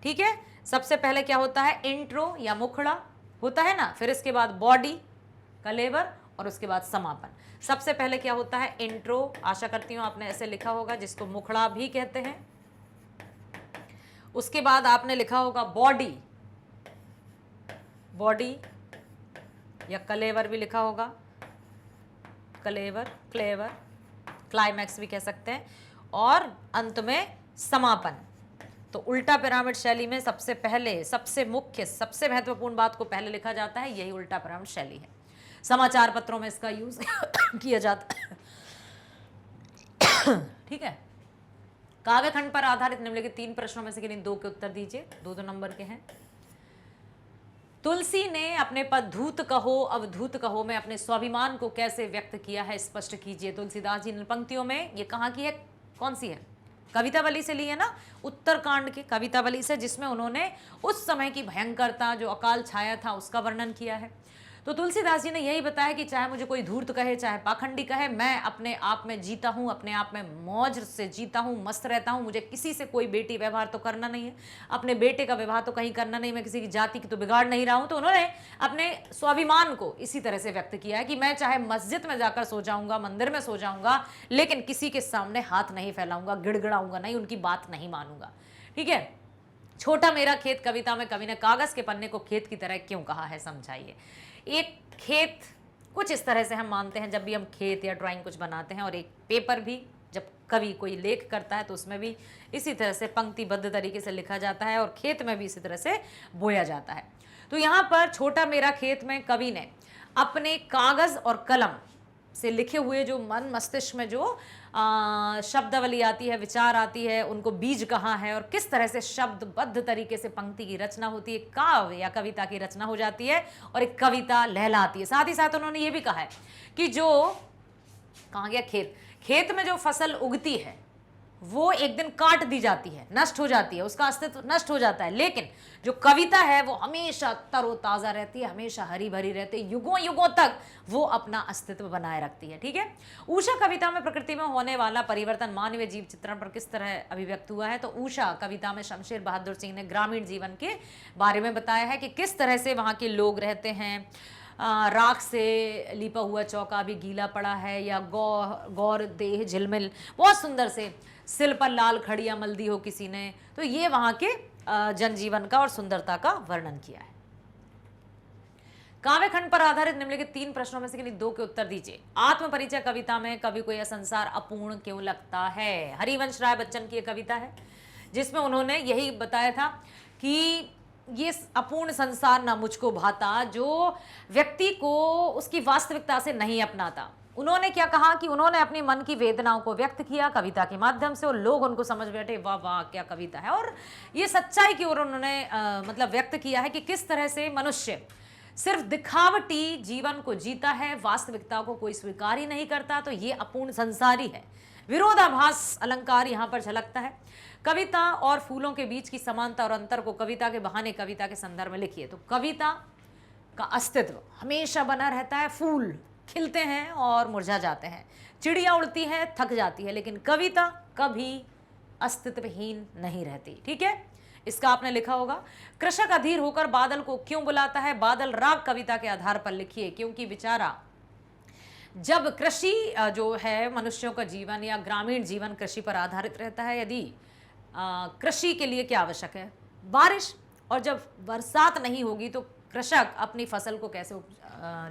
ठीक है, सबसे पहले क्या होता है? इंट्रो या मुखड़ा होता है ना, फिर इसके बाद बॉडी, कलेवर और उसके बाद समापन। सबसे पहले क्या होता है? इंट्रो। आशा करती हूँ आपने ऐसे लिखा होगा, जिसको मुखड़ा भी कहते हैं। उसके बाद आपने लिखा होगा बॉडी, बॉडी या कलेवर भी लिखा होगा, कलेवर, क्लेवर, क्लाइमैक्स भी कह सकते हैं। और अंत में समापन। तो उल्टा पिरामिड शैली में सबसे पहले, सबसे मुख्य, सबसे महत्वपूर्ण बात को पहले लिखा जाता है, यही उल्टा पिरामिड शैली है। समाचार पत्रों में इसका यूज किया जाता है। ठीक है, काव्य खंड पर आधारित निम्नलिखित 3 प्रश्नों में से किन्हीं 2 के उत्तर दीजिए। 2 नंबर के हैं। तुलसी ने अपने पद धूत कहो अवधूत कहो में अपने स्वाभिमान को कैसे व्यक्त किया है, स्पष्ट कीजिए। तुलसीदास जी ने पंक्तियों में, ये कहाँ की है, कौन सी है? कवितावली से ली है ना, उत्तरकांड की कवितावली से, जिसमें उन्होंने उस समय की भयंकरता, जो अकाल छाया था, उसका वर्णन किया है। तो तुलसीदास जी ने यही बताया कि चाहे मुझे कोई धूर्त कहे, चाहे पाखंडी कहे, मैं अपने आप में जीता हूँ, अपने आप में मौज से जीता हूँ, मस्त रहता हूँ। मुझे किसी से कोई बेटी व्यवहार तो करना नहीं है, अपने बेटे का विवाह तो कहीं करना नहीं, मैं किसी की जाति की तो बिगाड़ नहीं रहा हूँ। तो उन्होंने अपने स्वाभिमान को इसी तरह से व्यक्त किया है कि मैं चाहे मस्जिद में जाकर सो जाऊंगा, मंदिर में सो जाऊंगा, लेकिन किसी के सामने हाथ नहीं फैलाऊंगा, गिड़गिड़ाऊंगा नहीं, उनकी बात नहीं मानूंगा। ठीक है, छोटा मेरा खेत कविता में कवि ने कागज के पन्ने को खेत की तरह क्यों कहा है, समझाइए। एक खेत कुछ इस तरह से हम मानते हैं जब भी हम खेत या ड्राइंग कुछ बनाते हैं, और एक पेपर भी जब कवि कोई लेख करता है तो उसमें भी इसी तरह से पंक्तिबद्ध तरीके से लिखा जाता है, और खेत में भी इसी तरह से बोया जाता है। तो यहाँ पर छोटा मेरा खेत में कवि ने अपने कागज और कलम से लिखे हुए जो मन मस्तिष्क में जो शब्दावली आती है, विचार आती है, उनको बीज कहाँ है और किस तरह से शब्दबद्ध तरीके से पंक्ति की रचना होती है, काव्य या कविता की रचना हो जाती है और एक कविता लहलाती है। साथ ही साथ उन्होंने ये भी कहा है कि जो, कहाँ गया खेत, खेत में जो फसल उगती है वो एक दिन काट दी जाती है, नष्ट हो जाती है, उसका अस्तित्व नष्ट हो जाता है, लेकिन जो कविता है वो हमेशा तरोताजा रहती है, हमेशा हरी भरी रहती है, युगों युगों तक वो अपना अस्तित्व बनाए रखती है। ठीक है, उषा कविता में प्रकृति में होने वाला परिवर्तन मानवीय जीव चित्रण पर किस तरह अभिव्यक्त हुआ है? तो उषा कविता में शमशेर बहादुर सिंह ने ग्रामीण जीवन के बारे में बताया है कि किस तरह से वहाँ के लोग रहते हैं। राख से लिपा हुआ चौका भी गीला पड़ा है, या गौर देह झिलमिल, बहुत सुंदर से सिल पर लाल खड़िया मल दी हो किसी ने। तो ये वहां के जनजीवन का और सुंदरता का वर्णन किया है। काव्य खंड पर आधारित निम्नलिखित 3 प्रश्नों में से किन्हीं 2 के उत्तर दीजिए। आत्म परिचय कविता में कवि को यह संसार अपूर्ण क्यों लगता है? हरिवंश राय बच्चन की यह कविता है जिसमें उन्होंने यही बताया था कि ये अपूर्ण संसार ना मुझको भाता, जो व्यक्ति को उसकी वास्तविकता से नहीं अपनाता। उन्होंने क्या कहा कि उन्होंने अपनी मन की वेदनाओं को व्यक्त किया कविता के माध्यम से, और लोग उनको समझ बैठे, वाह वाह क्या कविता है। और ये सच्चाई की ओर उन्होंने मतलब व्यक्त किया है कि किस तरह से मनुष्य सिर्फ दिखावटी जीवन को जीता है, वास्तविकता को कोई स्वीकार ही नहीं करता। तो ये अपूर्ण संसारी है। विरोधाभास अलंकार यहाँ पर झलकता है। कविता और फूलों के बीच की समानता और अंतर को कविता के बहाने कविता के संदर्भ में लिखिए। तो कविता का अस्तित्व हमेशा बना रहता है। फूल खिलते हैं और मुरझा जाते हैं, चिड़िया उड़ती है, थक जाती है, लेकिन कविता कभी अस्तित्वहीन नहीं रहती। ठीक है, इसका आपने लिखा होगा। कृषक अधीर होकर बादल को क्यों बुलाता है? बादल राग कविता के आधार पर लिखिए, क्योंकि बेचारा जब कृषि जो है मनुष्यों का जीवन या ग्रामीण जीवन कृषि पर आधारित रहता है। यदि कृषि के लिए क्या आवश्यक है? बारिश, और जब बरसात नहीं होगी तो कृषक अपनी फसल को कैसे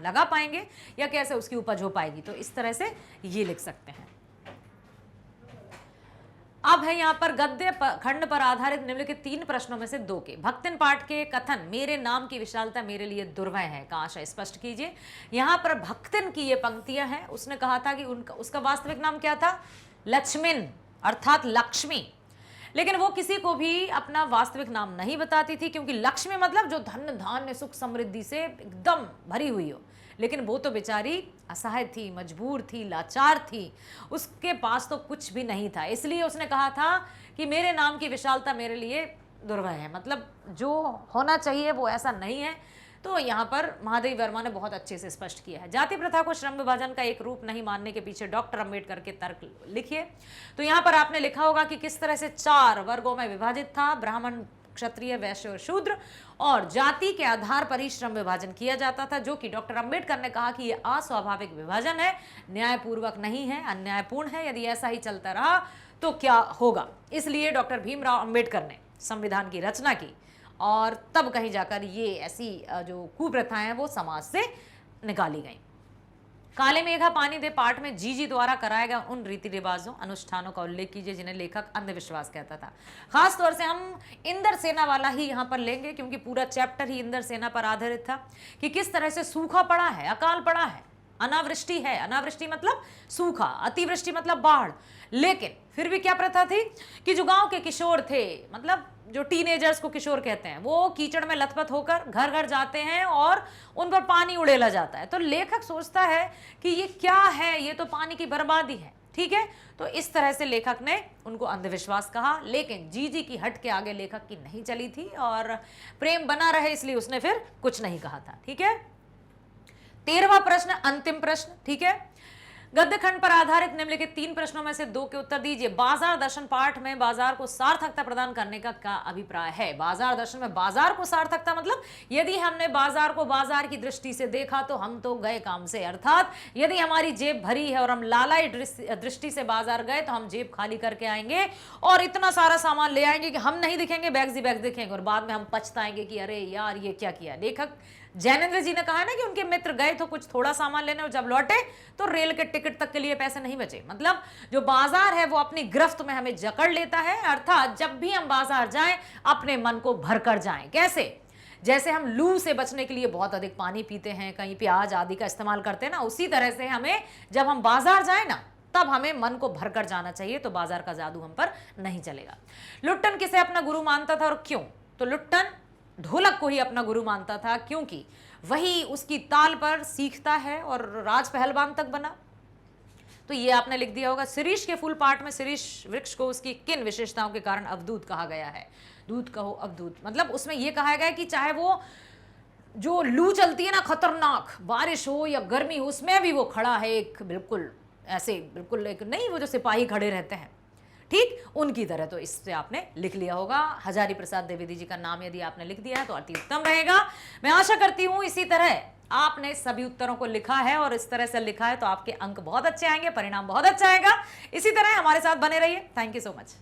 लगा पाएंगे या कैसे उसकी उपज हो पाएगी। तो इस तरह से ये लिख सकते हैं। अब है यहाँ पर गद्य खंड पर आधारित निम्नलिखित 3 प्रश्नों में से 2 के भक्तिन पाठ के कथन मेरे नाम की विशालता मेरे लिए दुर्वह है का आशय स्पष्ट कीजिए। यहाँ पर भक्तिन की ये पंक्तियां हैं, उसने कहा था कि उसका वास्तविक नाम क्या था, लक्ष्मिन अर्थात लक्ष्मी, लेकिन वो किसी को भी अपना वास्तविक नाम नहीं बताती थी, क्योंकि लक्ष्मी मतलब जो धन धान्य सुख समृद्धि से एकदम भरी हुई हो, लेकिन वो तो बेचारी असहाय थी, मजबूर थी, लाचार थी, उसके पास तो कुछ भी नहीं था। इसलिए उसने कहा था कि मेरे नाम की विशालता मेरे लिए दुर्वह है, मतलब जो होना चाहिए वो ऐसा नहीं है। तो यहाँ पर महादेवी वर्मा ने बहुत अच्छे से स्पष्ट किया है। जाति प्रथा को श्रम विभाजन का एक रूप नहीं मानने के पीछे डॉक्टर अंबेडकर के तर्क लिखिए। तो यहाँ पर आपने लिखा होगा कि किस तरह से 4 वर्गों में विभाजित था, ब्राह्मण, क्षत्रिय, वैश्य और शूद्र, और जाति के आधार पर ही श्रम विभाजन किया जाता था, जो कि डॉक्टर अंबेडकर ने कहा कि यह अस्वाभाविक विभाजन है, न्यायपूर्वक नहीं है, अन्यायपूर्ण है। यदि ऐसा ही चलता रहा तो क्या होगा। इसलिए डॉक्टर भीमराव अंबेडकर ने संविधान की रचना की और तब कहीं जाकर ये ऐसी जो कुप्रथाएं हैं वो समाज से निकाली गई। काले मेघा पानी दे पाठ में जीजी द्वारा कराए गए उन रीति रिवाजों अनुष्ठानों का उल्लेख कीजिए जिन्हें लेखक अंधविश्वास कहता था। खास तौर से हम इंदर सेना वाला ही यहाँ पर लेंगे, क्योंकि पूरा चैप्टर ही इंदर सेना पर आधारित था कि किस तरह से सूखा पड़ा है, अकाल पड़ा है, अनावृष्टि है। अनावृष्टि मतलब सूखा, अतिवृष्टि मतलब बाढ़। लेकिन फिर भी क्या प्रथा थी कि जो गांव के किशोर थे, मतलब जो टीनेजर्स को किशोर कहते हैं, वो कीचड़ में लथपथ होकर घर घर जाते हैं और उन पर पानी उड़ेला जाता है। तो लेखक सोचता है कि ये क्या है, ये तो पानी की बर्बादी है। ठीक है, तो इस तरह से लेखक ने उनको अंधविश्वास कहा, लेकिन जीजी की हट के आगे लेखक की नहीं चली थी और प्रेम बना रहे इसलिए उसने फिर कुछ नहीं कहा था। ठीक है, 13वां प्रश्न, अंतिम प्रश्न। ठीक है, गद्य खंड पर आधारित निम्नलिखित 3 प्रश्नों में से 2 के उत्तर दीजिए। बाजार दर्शन पाठ में बाजार को सार्थकता प्रदान करने का क्या अभिप्राय है। बाजार दर्शन में बाजार को सार्थकता मतलब यदि हमने बाजार को बाजार की दृष्टि से देखा तो हम तो गए काम से, अर्थात यदि हमारी जेब भरी है और हम लालाई दृष्टि से बाजार गए तो हम जेब खाली करके आएंगे और इतना सारा सामान ले आएंगे कि हम नहीं दिखेंगे, बैग्स ही बैग्स दिखेंगे और बाद में हम पछताएंगे कि अरे यार ये क्या किया। लेखक जैनेन्द्र जी ने कहा ना कि उनके मित्र गए तो कुछ थोड़ा सामान लेने और जब लौटे तो रेल के टिकट तक के लिए पैसे नहीं बचे। मतलब जो बाजार है वो अपनी गिरफ्त में हमें जकड़ लेता है, अर्थात जब भी हम बाजार जाएं अपने मन को भरकर जाएं। कैसे, जैसे हम लू से बचने के लिए बहुत अधिक पानी पीते हैं, कहीं प्याज आदि का इस्तेमाल करते हैं ना, उसी तरह से हमें जब हम बाजार जाए ना तब हमें मन को भरकर जाना चाहिए, तो बाजार का जादू हम पर नहीं चलेगा। लुट्टन किसे अपना गुरु मानता था और क्यों। तो लुट्टन ढोलक को ही अपना गुरु मानता था, क्योंकि वही उसकी ताल पर सीखता है और राज पहलवान तक बना। तो ये आपने लिख दिया होगा। शिरीष के फूल पाठ में शिरीष वृक्ष को उसकी किन विशेषताओं के कारण अवधूत कहा गया है। दूत कहो अवधूत, मतलब उसमें यह कहा गया कि चाहे वो जो लू चलती है ना खतरनाक, बारिश हो या गर्मी हो, उसमें भी वो खड़ा है एक बिल्कुल ऐसे, बिल्कुल एक नहीं वो जो सिपाही खड़े रहते हैं, ठीक उनकी तरह। तो इससे आपने लिख लिया होगा। हजारी प्रसाद द्विवेदी जी का नाम यदि आपने लिख दिया है तो अति उत्तम रहेगा। मैं आशा करती हूं इसी तरह आपने सभी उत्तरों को लिखा है और इस तरह से लिखा है तो आपके अंक बहुत अच्छे आएंगे, परिणाम बहुत अच्छा आएगा। इसी तरह हमारे साथ बने रहिए। Thank you so much.